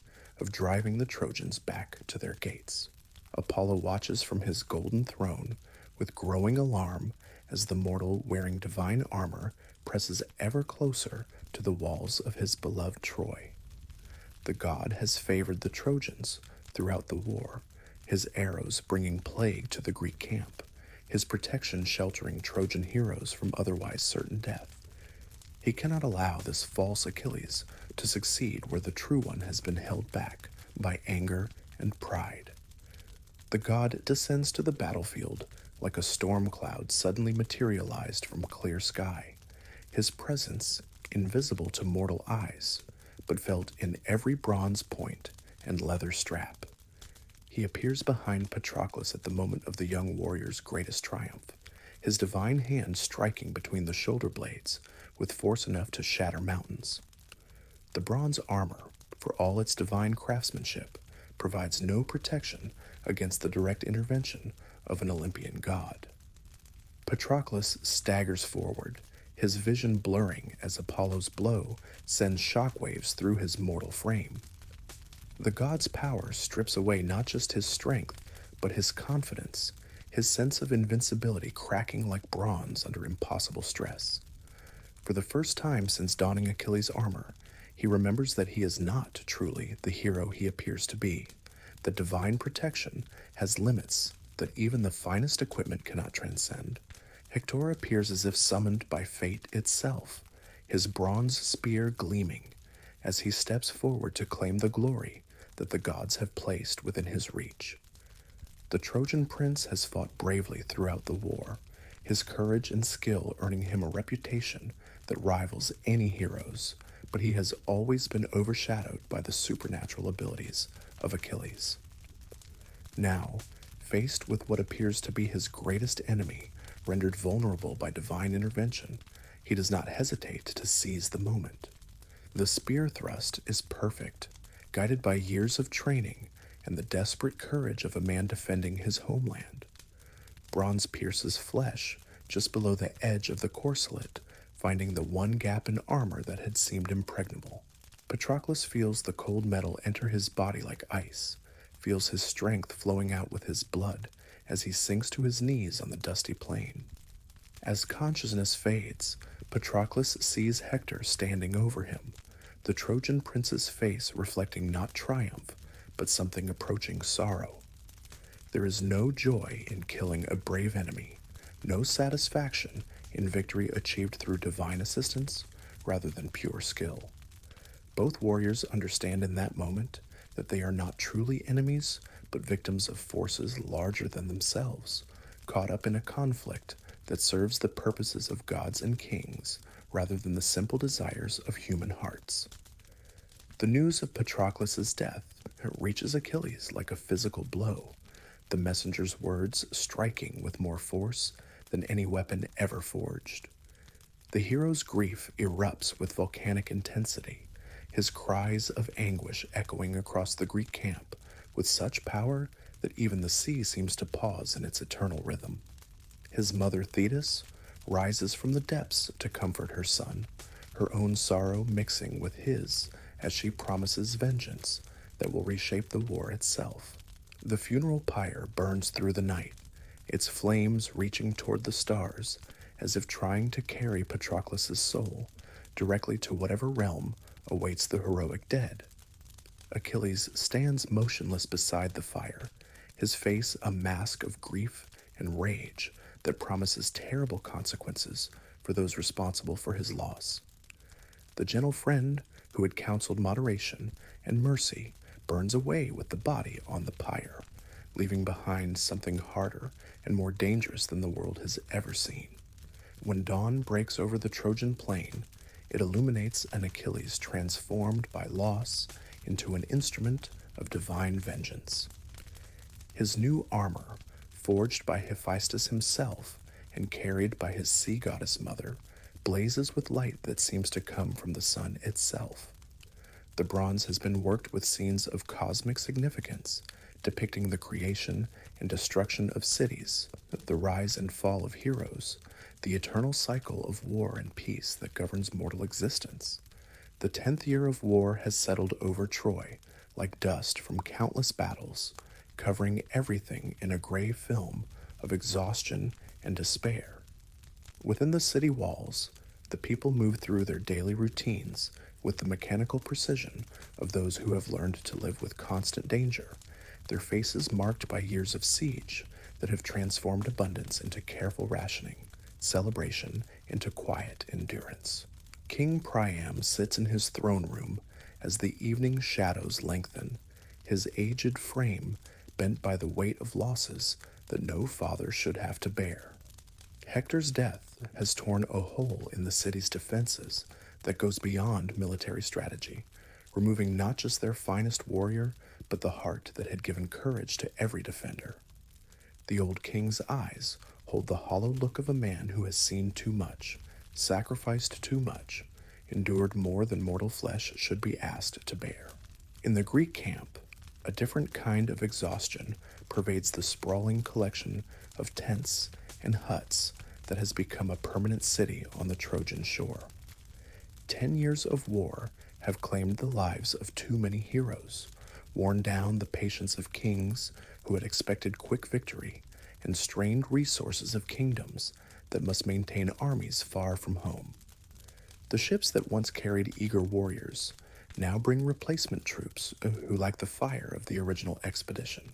of driving the Trojans back to their gates. Apollo watches from his golden throne with growing alarm as the mortal wearing divine armor presses ever closer to the walls of his beloved Troy. The god has favored the Trojans throughout the war, his arrows bringing plague to the Greek camp, his protection sheltering Trojan heroes from otherwise certain death. He cannot allow this false Achilles to succeed where the true one has been held back by anger and pride. The god descends to the battlefield like a storm cloud suddenly materialized from a clear sky, his presence invisible to mortal eyes, but felt in every bronze point and leather strap. He appears behind Patroclus at the moment of the young warrior's greatest triumph, his divine hand striking between the shoulder blades with force enough to shatter mountains. The bronze armor, for all its divine craftsmanship, provides no protection against the direct intervention of an Olympian god. Patroclus staggers forward, his vision blurring as Apollo's blow sends shockwaves through his mortal frame. The god's power strips away not just his strength, but his confidence, his sense of invincibility cracking like bronze under impossible stress. For the first time since donning Achilles' armor, he remembers that he is not truly the hero he appears to be, that divine protection has limits that even the finest equipment cannot transcend. Hector appears as if summoned by fate itself, his bronze spear gleaming, as he steps forward to claim the glory that the gods have placed within his reach. The Trojan prince has fought bravely throughout the war, his courage and skill earning him a reputation that rivals any hero's, but he has always been overshadowed by the supernatural abilities of Achilles. Now, faced with what appears to be his greatest enemy, rendered vulnerable by divine intervention, he does not hesitate to seize the moment. The spear thrust is perfect, guided by years of training and the desperate courage of a man defending his homeland. Bronze pierces flesh just below the edge of the corselet, finding the one gap in armor that had seemed impregnable. Patroclus feels the cold metal enter his body like ice, feels his strength flowing out with his blood as he sinks to his knees on the dusty plain. As consciousness fades, Patroclus sees Hector standing over him, the Trojan prince's face reflecting not triumph, but something approaching sorrow. There is no joy in killing a brave enemy, no satisfaction in victory achieved through divine assistance rather than pure skill. Both warriors understand in that moment that they are not truly enemies, but victims of forces larger than themselves, caught up in a conflict that serves the purposes of gods and kings rather than the simple desires of human hearts. The news of Patroclus' death reaches Achilles like a physical blow, the messenger's words striking with more force than any weapon ever forged. The hero's grief erupts with volcanic intensity, his cries of anguish echoing across the Greek camp with such power that even the sea seems to pause in its eternal rhythm. His mother Thetis rises from the depths to comfort her son, her own sorrow mixing with his as she promises vengeance that will reshape the war itself. The funeral pyre burns through the night, its flames reaching toward the stars as if trying to carry Patroclus' soul directly to whatever realm awaits the heroic dead. Achilles stands motionless beside the fire, his face a mask of grief and rage that promises terrible consequences for those responsible for his loss. The gentle friend who had counseled moderation and mercy burns away with the body on the pyre, leaving behind something harder and more dangerous than the world has ever seen. When dawn breaks over the Trojan plain, it illuminates an Achilles transformed by loss into an instrument of divine vengeance. His new armor, forged by Hephaestus himself and carried by his sea goddess mother, blazes with light that seems to come from the sun itself. The bronze has been worked with scenes of cosmic significance, depicting the creation and destruction of cities, the rise and fall of heroes, the eternal cycle of war and peace that governs mortal existence. The 10th year of war has settled over Troy, like dust from countless battles, covering everything in a gray film of exhaustion and despair. Within the city walls, the people move through their daily routines with the mechanical precision of those who have learned to live with constant danger, their faces marked by years of siege that have transformed abundance into careful rationing, celebration into quiet endurance. King Priam sits in his throne room as the evening shadows lengthen, his aged frame bent by the weight of losses that no father should have to bear. Hector's death has torn a hole in the city's defenses that goes beyond military strategy, removing not just their finest warrior, but the heart that had given courage to every defender. The old king's eyes hold the hollow look of a man who has seen too much, sacrificed too much, endured more than mortal flesh should be asked to bear. In the Greek camp, a different kind of exhaustion pervades the sprawling collection of tents and huts that has become a permanent city on the Trojan shore. 10 years of war have claimed the lives of too many heroes, worn down the patience of kings who had expected quick victory, and strained resources of kingdoms that must maintain armies far from home. The ships that once carried eager warriors now bring replacement troops who lack the fire of the original expedition.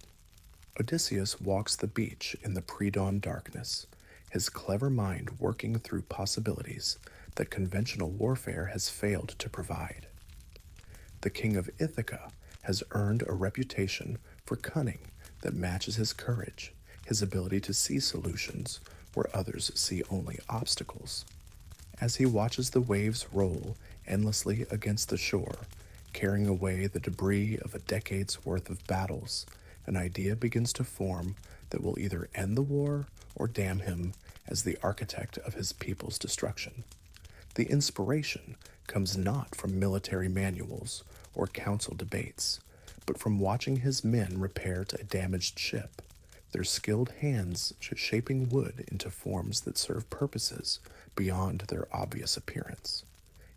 Odysseus walks the beach in the pre-dawn darkness, his clever mind working through possibilities that conventional warfare has failed to provide. The king of Ithaca has earned a reputation for cunning that matches his courage, his ability to see solutions where others see only obstacles. As he watches the waves roll endlessly against the shore, carrying away the debris of a decade's worth of battles, an idea begins to form that will either end the war or damn him as the architect of his people's destruction. The inspiration comes not from military manuals or council debates, but from watching his men repair to a damaged ship, their skilled hands shaping wood into forms that serve purposes beyond their obvious appearance.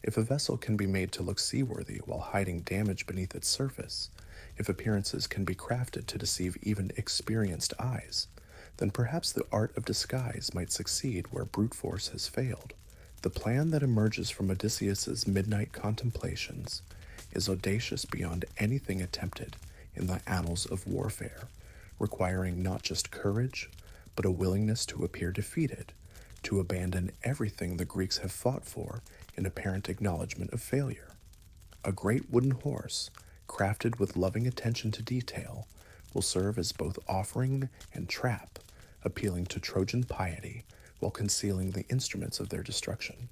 If a vessel can be made to look seaworthy while hiding damage beneath its surface, if appearances can be crafted to deceive even experienced eyes, then perhaps the art of disguise might succeed where brute force has failed. The plan that emerges from Odysseus's midnight contemplations is audacious beyond anything attempted in the annals of warfare, requiring not just courage, but a willingness to appear defeated, to abandon everything the Greeks have fought for in apparent acknowledgement of failure. A great wooden horse, crafted with loving attention to detail, will serve as both offering and trap, appealing to Trojan piety while concealing the instruments of their destruction.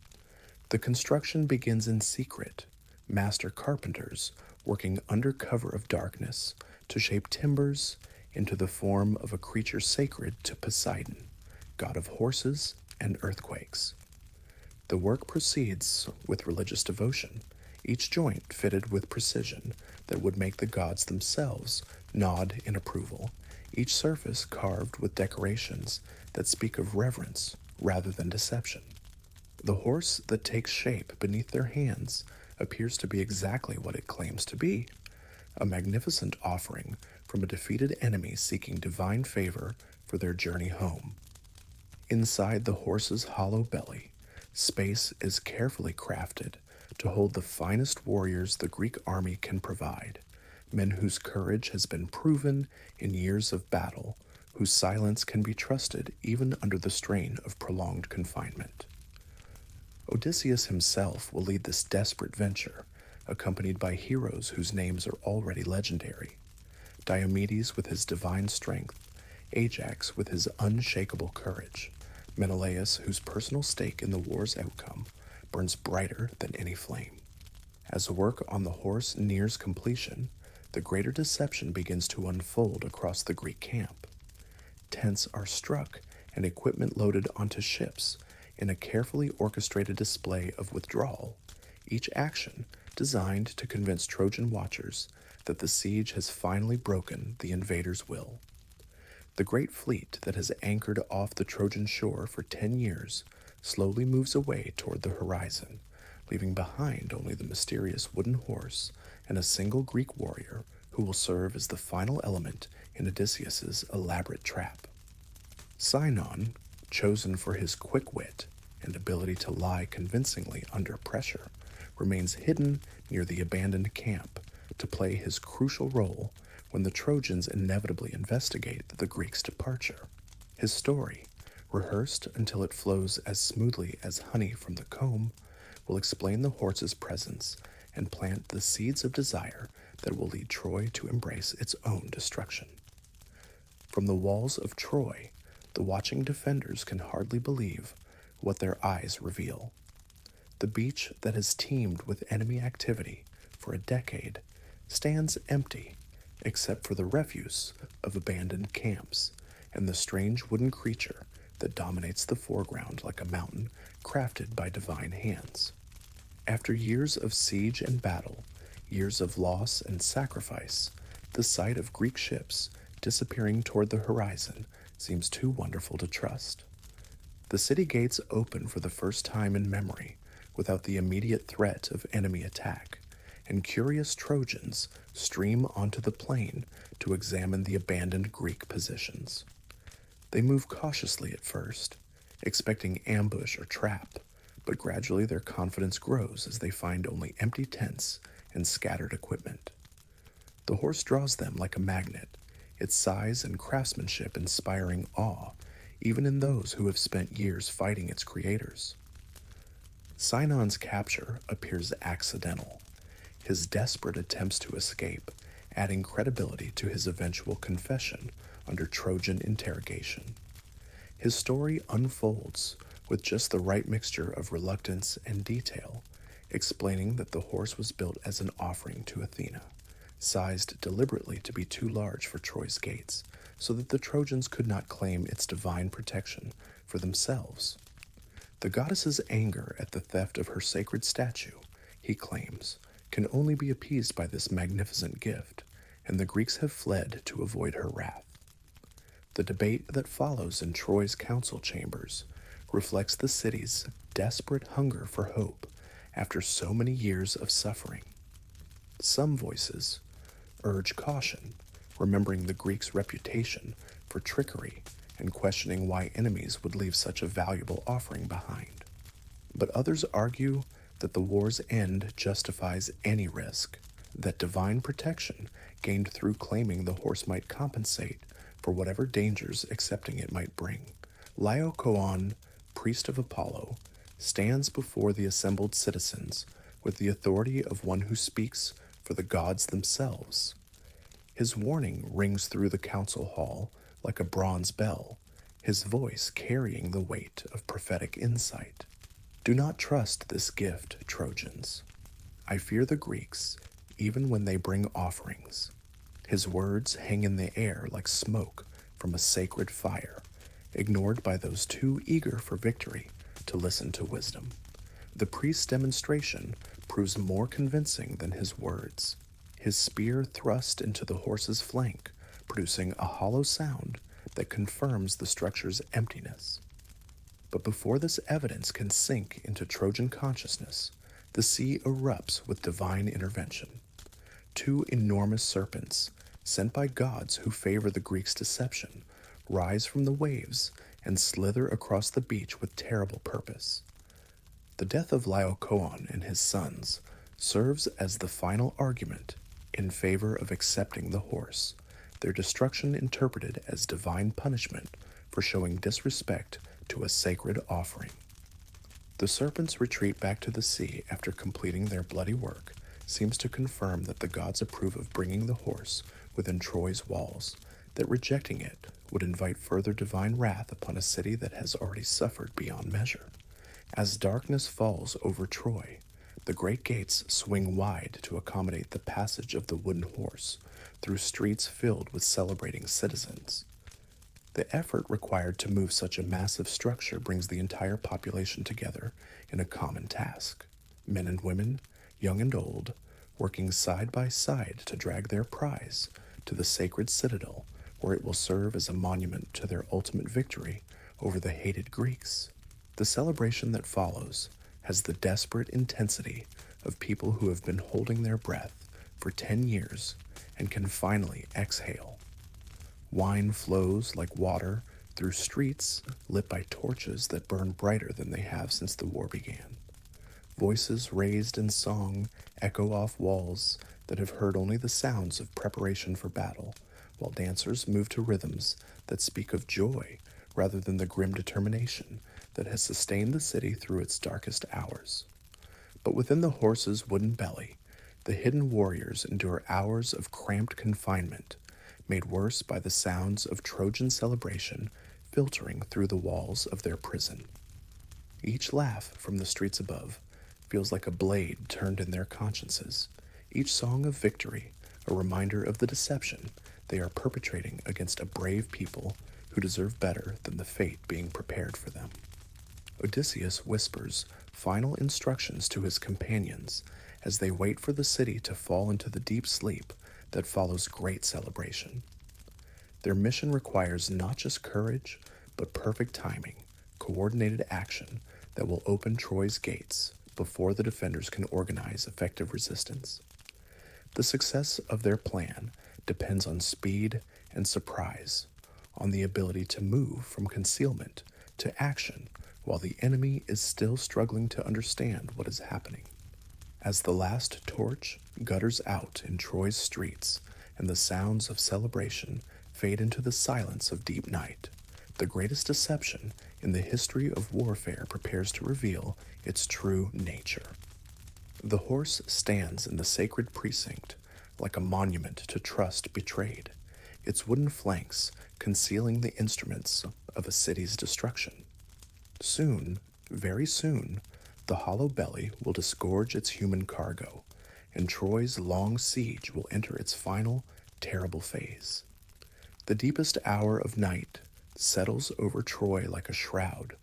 The construction begins in secret, master carpenters working under cover of darkness to shape timbers into the form of a creature sacred to Poseidon, god of horses and earthquakes. The work proceeds with religious devotion, each joint fitted with precision that would make the gods themselves nod in approval, each surface carved with decorations that speak of reverence rather than deception. The horse that takes shape beneath their hands appears to be exactly what it claims to be, a magnificent offering from a defeated enemy seeking divine favor for their journey home. Inside the horse's hollow belly, space is carefully crafted to hold the finest warriors the Greek army can provide, men whose courage has been proven in years of battle, whose silence can be trusted even under the strain of prolonged confinement. Odysseus himself will lead this desperate venture, accompanied by heroes whose names are already legendary. Diomedes with his divine strength, Ajax with his unshakable courage, Menelaus whose personal stake in the war's outcome burns brighter than any flame. As work on the horse nears completion, the greater deception begins to unfold across the Greek camp. Tents are struck and equipment loaded onto ships in a carefully orchestrated display of withdrawal, each action designed to convince Trojan watchers that the siege has finally broken the invader's will. The great fleet that has anchored off the Trojan shore for 10 years slowly moves away toward the horizon, leaving behind only the mysterious wooden horse and a single Greek warrior who will serve as the final element in Odysseus's elaborate trap. Sinon, chosen for his quick wit and ability to lie convincingly under pressure, remains hidden near the abandoned camp to play his crucial role when the Trojans inevitably investigate the Greeks' departure. His story, rehearsed until it flows as smoothly as honey from the comb, will explain the horse's presence and plant the seeds of desire that will lead Troy to embrace its own destruction. From the walls of Troy, the watching defenders can hardly believe what their eyes reveal. The beach that has teemed with enemy activity for a decade stands empty except for the refuse of abandoned camps and the strange wooden creature that dominates the foreground like a mountain crafted by divine hands. After years of siege and battle, years of loss and sacrifice, the sight of Greek ships disappearing toward the horizon seems too wonderful to trust. The city gates open for the first time in memory without the immediate threat of enemy attack, and curious Trojans stream onto the plain to examine the abandoned Greek positions. They move cautiously at first, expecting ambush or trap, but gradually their confidence grows as they find only empty tents and scattered equipment. The horse draws them like a magnet, its size and craftsmanship inspiring awe, even in those who have spent years fighting its creators. Sinon's capture appears accidental, his desperate attempts to escape adding credibility to his eventual confession under Trojan interrogation. His story unfolds with just the right mixture of reluctance and detail, explaining that the horse was built as an offering to Athena, sized deliberately to be too large for Troy's gates, so that the Trojans could not claim its divine protection for themselves. The goddess's anger at the theft of her sacred statue, he claims, can only be appeased by this magnificent gift, and the Greeks have fled to avoid her wrath. The debate that follows in Troy's council chambers reflects the city's desperate hunger for hope after so many years of suffering. Some voices urge caution, remembering the Greeks' reputation for trickery and questioning why enemies would leave such a valuable offering behind. But others argue that the war's end justifies any risk, that divine protection gained through claiming the horse might compensate for whatever dangers accepting it might bring. Laocoon, priest of Apollo, stands before the assembled citizens with the authority of one who speaks for the gods themselves. His warning rings through the council hall like a bronze bell, his voice carrying the weight of prophetic insight. Do not trust this gift, Trojans. I fear the Greeks, even when they bring offerings. His words hang in the air like smoke from a sacred fire, ignored by those too eager for victory to listen to wisdom. The priest's demonstration proves more convincing than his words. His spear thrust into the horse's flank, producing a hollow sound that confirms the structure's emptiness. But before this evidence can sink into Trojan consciousness, the sea erupts with divine intervention. Two enormous serpents, sent by gods who favor the Greeks' deception, rise from the waves and slither across the beach with terrible purpose. The death of Laocoon and his sons serves as the final argument in favor of accepting the horse, their destruction interpreted as divine punishment for showing disrespect to a sacred offering. The serpents' retreat back to the sea after completing their bloody work seems to confirm that the gods approve of bringing the horse within Troy's walls, that rejecting it would invite further divine wrath upon a city that has already suffered beyond measure. As darkness falls over Troy, the great gates swing wide to accommodate the passage of the wooden horse through streets filled with celebrating citizens. The effort required to move such a massive structure brings the entire population together in a common task. Men and women, young and old, working side by side to drag their prize to the sacred citadel where it will serve as a monument to their ultimate victory over the hated Greeks. The celebration that follows has the desperate intensity of people who have been holding their breath for 10 years and can finally exhale. Wine flows like water through streets lit by torches that burn brighter than they have since the war began. Voices raised in song echo off walls that have heard only the sounds of preparation for battle, while dancers move to rhythms that speak of joy rather than the grim determination that has sustained the city through its darkest hours. But within the horse's wooden belly, the hidden warriors endure hours of cramped confinement, made worse by the sounds of Trojan celebration filtering through the walls of their prison. Each laugh from the streets above feels like a blade turned in their consciences, each song of victory a reminder of the deception they are perpetrating against a brave people who deserve better than the fate being prepared for them. Odysseus whispers final instructions to his companions as they wait for the city to fall into the deep sleep that follows great celebration. Their mission requires not just courage, but perfect timing, coordinated action that will open Troy's gates before the defenders can organize effective resistance. The success of their plan depends on speed and surprise, on the ability to move from concealment to action while the enemy is still struggling to understand what is happening. As the last torch gutters out in Troy's streets and the sounds of celebration fade into the silence of deep night, the greatest deception in the history of warfare prepares to reveal its true nature. The horse stands in the sacred precinct like a monument to trust betrayed, its wooden flanks concealing the instruments of a city's destruction. Soon, very soon, the hollow belly will disgorge its human cargo, and Troy's long siege will enter its final, terrible phase. The deepest hour of night settles over Troy like a shroud,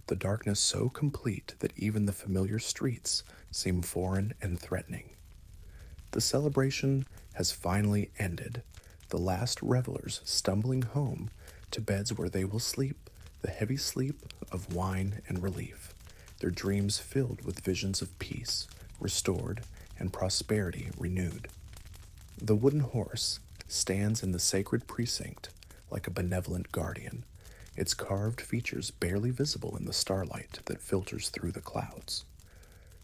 the darkness so complete that even the familiar streets seem foreign and threatening. The celebration has finally ended, the last revelers stumbling home to beds where they will sleep the heavy sleep of wine and relief, their dreams filled with visions of peace, restored, and prosperity renewed. The wooden horse stands in the sacred precinct like a benevolent guardian, its carved features barely visible in the starlight that filters through the clouds.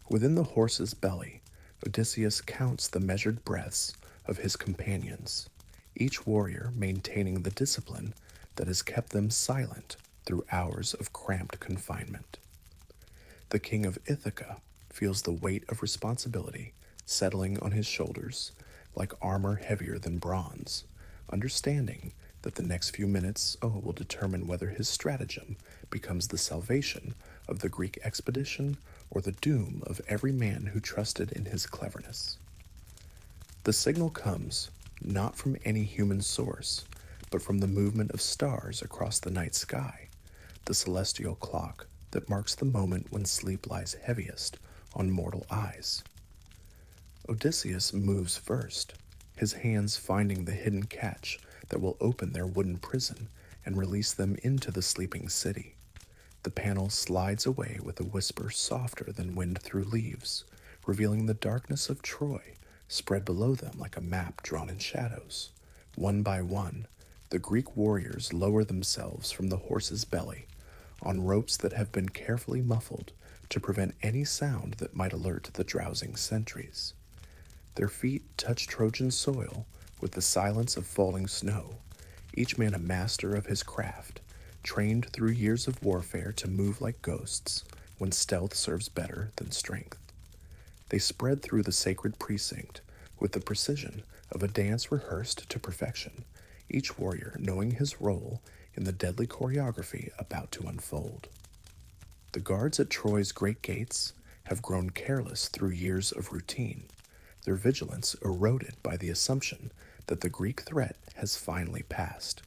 Within the horse's belly, Odysseus counts the measured breaths of his companions, each warrior maintaining the discipline that has kept them silent through hours of cramped confinement. The king of Ithaca feels the weight of responsibility settling on his shoulders like armor heavier than bronze, understanding that the next few minutes will determine whether his stratagem becomes the salvation of the Greek expedition or the doom of every man who trusted in his cleverness. The signal comes not from any human source, but from the movement of stars across the night sky, the celestial clock that marks the moment when sleep lies heaviest on mortal eyes. Odysseus moves first, his hands finding the hidden catch that will open their wooden prison and release them into the sleeping city. The panel slides away with a whisper softer than wind through leaves, revealing the darkness of Troy spread below them like a map drawn in shadows. One by one, the Greek warriors lower themselves from the horse's belly on ropes that have been carefully muffled to prevent any sound that might alert the drowsing sentries. Their feet touch Trojan soil with the silence of falling snow, each man a master of his craft, trained through years of warfare to move like ghosts when stealth serves better than strength. They spread through the sacred precinct with the precision of a dance rehearsed to perfection, each warrior knowing his role in the deadly choreography about to unfold. The guards at Troy's great gates have grown careless through years of routine, their vigilance eroded by the assumption that the Greek threat has finally passed.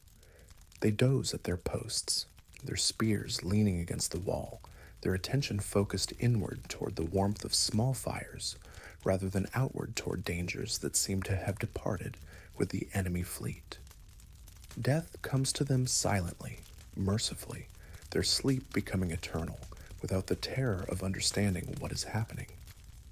They doze at their posts, their spears leaning against the wall, their attention focused inward toward the warmth of small fires, rather than outward toward dangers that seem to have departed with the enemy fleet. Death comes to them silently, mercifully, their sleep becoming eternal, without the terror of understanding what is happening.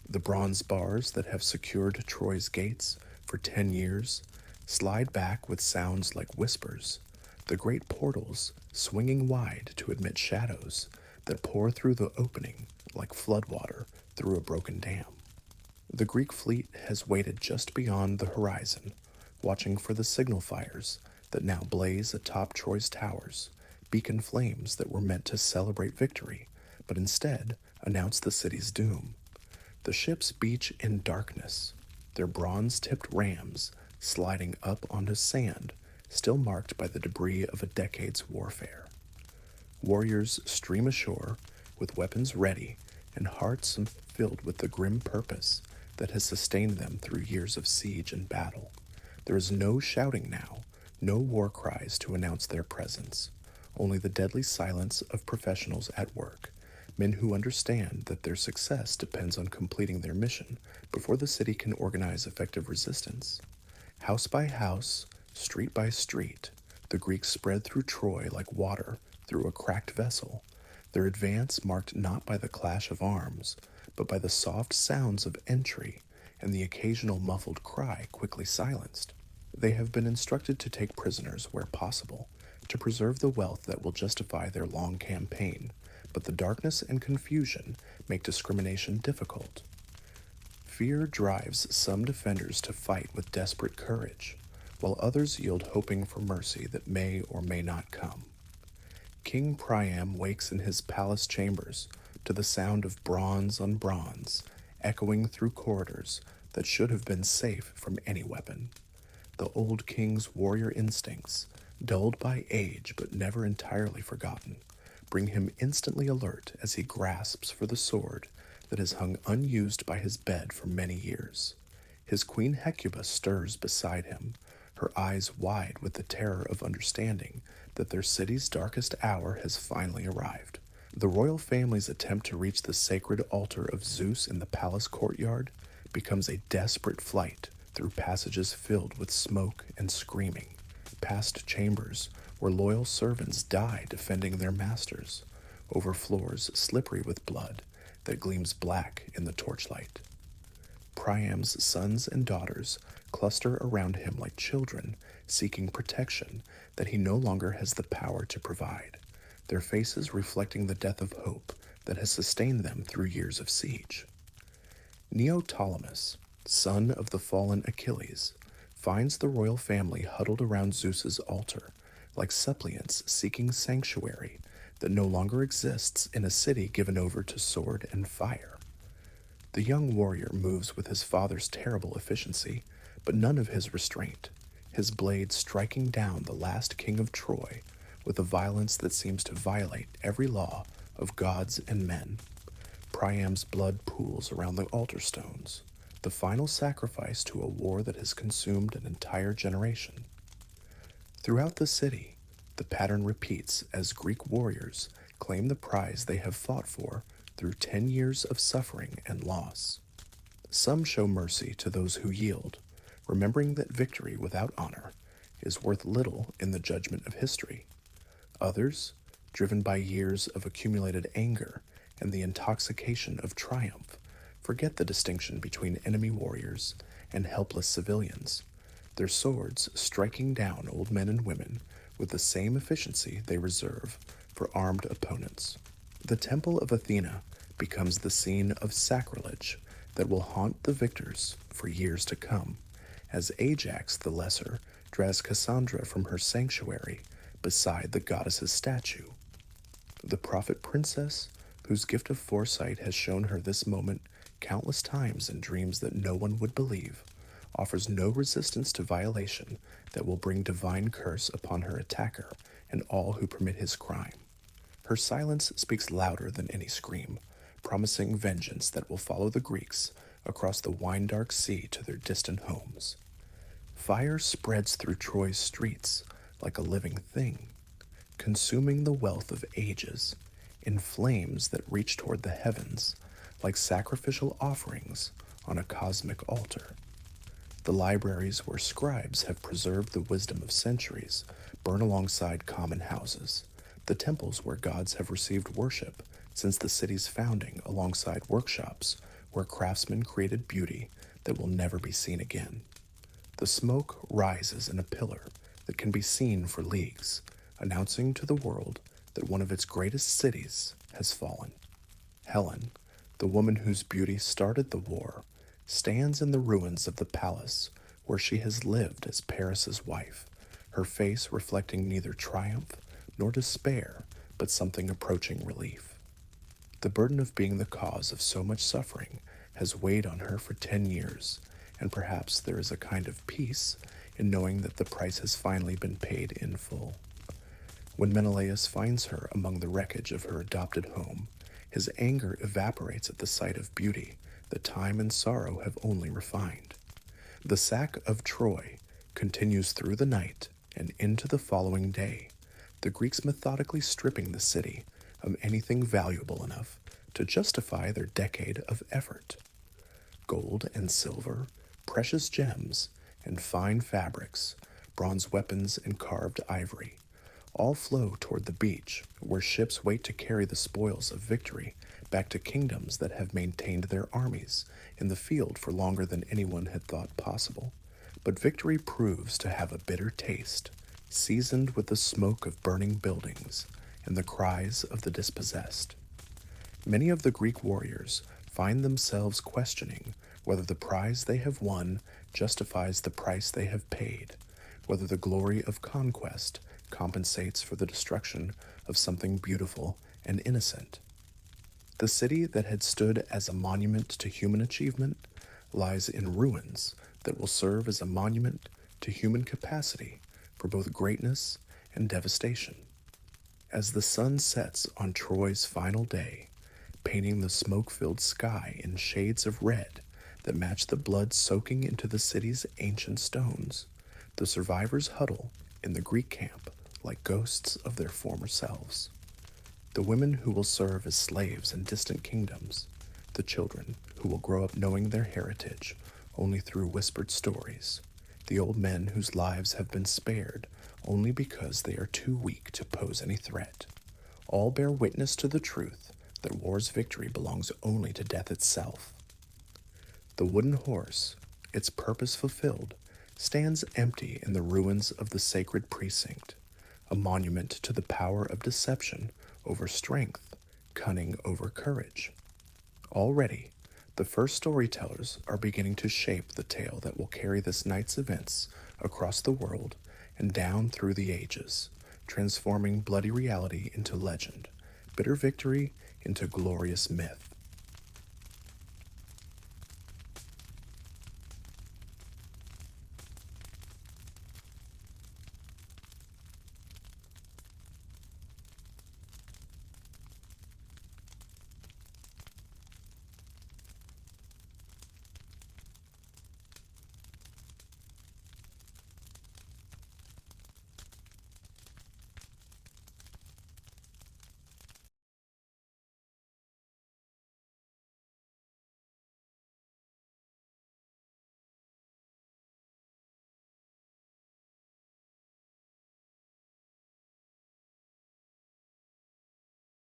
The bronze bars that have secured Troy's gates for 10 years slide back with sounds like whispers, the great portals swinging wide to admit shadows that pour through the opening like floodwater through a broken dam. The Greek fleet has waited just beyond the horizon, watching for the signal fires that now blaze atop Troy's towers, beacon flames that were meant to celebrate victory, but instead announce the city's doom. The ships beach in darkness, their bronze-tipped rams sliding up onto sand, still marked by the debris of a decade's warfare. Warriors stream ashore with weapons ready and hearts filled with the grim purpose that has sustained them through years of siege and battle. There is no shouting now, no war cries to announce their presence, only the deadly silence of professionals at work, men who understand that their success depends on completing their mission before the city can organize effective resistance. House by house, street by street, the Greeks spread through Troy like water through a cracked vessel, their advance marked not by the clash of arms, but by the soft sounds of entry and the occasional muffled cry quickly silenced. They have been instructed to take prisoners where possible, to preserve the wealth that will justify their long campaign, but the darkness and confusion make discrimination difficult. Fear drives some defenders to fight with desperate courage, while others yield hoping for mercy that may or may not come. King Priam wakes in his palace chambers to the sound of bronze on bronze, echoing through corridors that should have been safe from any weapon. The old king's warrior instincts, dulled by age but never entirely forgotten, bring him instantly alert as he grasps for the sword that has hung unused by his bed for many years. His queen Hecuba stirs beside him, her eyes wide with the terror of understanding that their city's darkest hour has finally arrived. The royal family's attempt to reach the sacred altar of Zeus in the palace courtyard becomes a desperate flight through passages filled with smoke and screaming, past chambers where loyal servants die defending their masters, over floors slippery with blood that gleams black in the torchlight. Priam's sons and daughters cluster around him like children seeking protection that he no longer has the power to provide, their faces reflecting the death of hope that has sustained them through years of siege. Neoptolemus, son of the fallen Achilles, finds the royal family huddled around Zeus's altar, like suppliants seeking sanctuary that no longer exists in a city given over to sword and fire. The young warrior moves with his father's terrible efficiency, but none of his restraint, his blade striking down the last king of Troy with a violence that seems to violate every law of gods and men. Priam's blood pools around the altar stones, the final sacrifice to a war that has consumed an entire generation. Throughout the city, the pattern repeats as Greek warriors claim the prize they have fought for through 10 years of suffering and loss. Some show mercy to those who yield, remembering that victory without honor is worth little in the judgment of history. Others, driven by years of accumulated anger and the intoxication of triumph, forget the distinction between enemy warriors and helpless civilians, their swords striking down old men and women with the same efficiency they reserve for armed opponents. The Temple of Athena becomes the scene of sacrilege that will haunt the victors for years to come, as Ajax the Lesser drags Cassandra from her sanctuary beside the goddess's statue. The prophet princess, whose gift of foresight has shown her this moment countless times in dreams that no one would believe, offers no resistance to violation that will bring divine curse upon her attacker and all who permit his crime. Her silence speaks louder than any scream, promising vengeance that will follow the Greeks across the wine-dark sea to their distant homes. Fire spreads through Troy's streets like a living thing, consuming the wealth of ages in flames that reach toward the heavens like sacrificial offerings on a cosmic altar. The libraries where scribes have preserved the wisdom of centuries burn alongside common houses, the temples where gods have received worship since the city's founding alongside workshops where craftsmen created beauty that will never be seen again. The smoke rises in a pillar that can be seen for leagues, announcing to the world that one of its greatest cities has fallen. Helen, the woman whose beauty started the war, stands in the ruins of the palace where she has lived as Paris's wife, her face reflecting neither triumph nor despair, but something approaching relief. The burden of being the cause of so much suffering has weighed on her for 10 years, and perhaps there is a kind of peace in knowing that the price has finally been paid in full. When Menelaus finds her among the wreckage of her adopted home, his anger evaporates at the sight of beauty that time and sorrow have only refined. The sack of Troy continues through the night and into the following day, the Greeks methodically stripping the city of anything valuable enough to justify their decade of effort. Gold and silver, precious gems, and fine fabrics, bronze weapons and carved ivory, all flow toward the beach, where ships wait to carry the spoils of victory back to kingdoms that have maintained their armies in the field for longer than anyone had thought possible. But victory proves to have a bitter taste, seasoned with the smoke of burning buildings and the cries of the dispossessed. Many of the Greek warriors find themselves questioning whether the prize they have won justifies the price they have paid, whether the glory of conquest compensates for the destruction of something beautiful and innocent. The city that had stood as a monument to human achievement lies in ruins that will serve as a monument to human capacity for both greatness and devastation. As the sun sets on Troy's final day, painting the smoke-filled sky in shades of red that match the blood soaking into the city's ancient stones, the survivors huddle in the Greek camp like ghosts of their former selves. The women who will serve as slaves in distant kingdoms, the children who will grow up knowing their heritage only through whispered stories, the old men whose lives have been spared only because they are too weak to pose any threat, all bear witness to the truth that war's victory belongs only to death itself. The wooden horse, its purpose fulfilled, stands empty in the ruins of the sacred precinct, a monument to the power of deception over strength, cunning over courage. Already, the first storytellers are beginning to shape the tale that will carry this night's events across the world and down through the ages, transforming bloody reality into legend, bitter victory into glorious myth.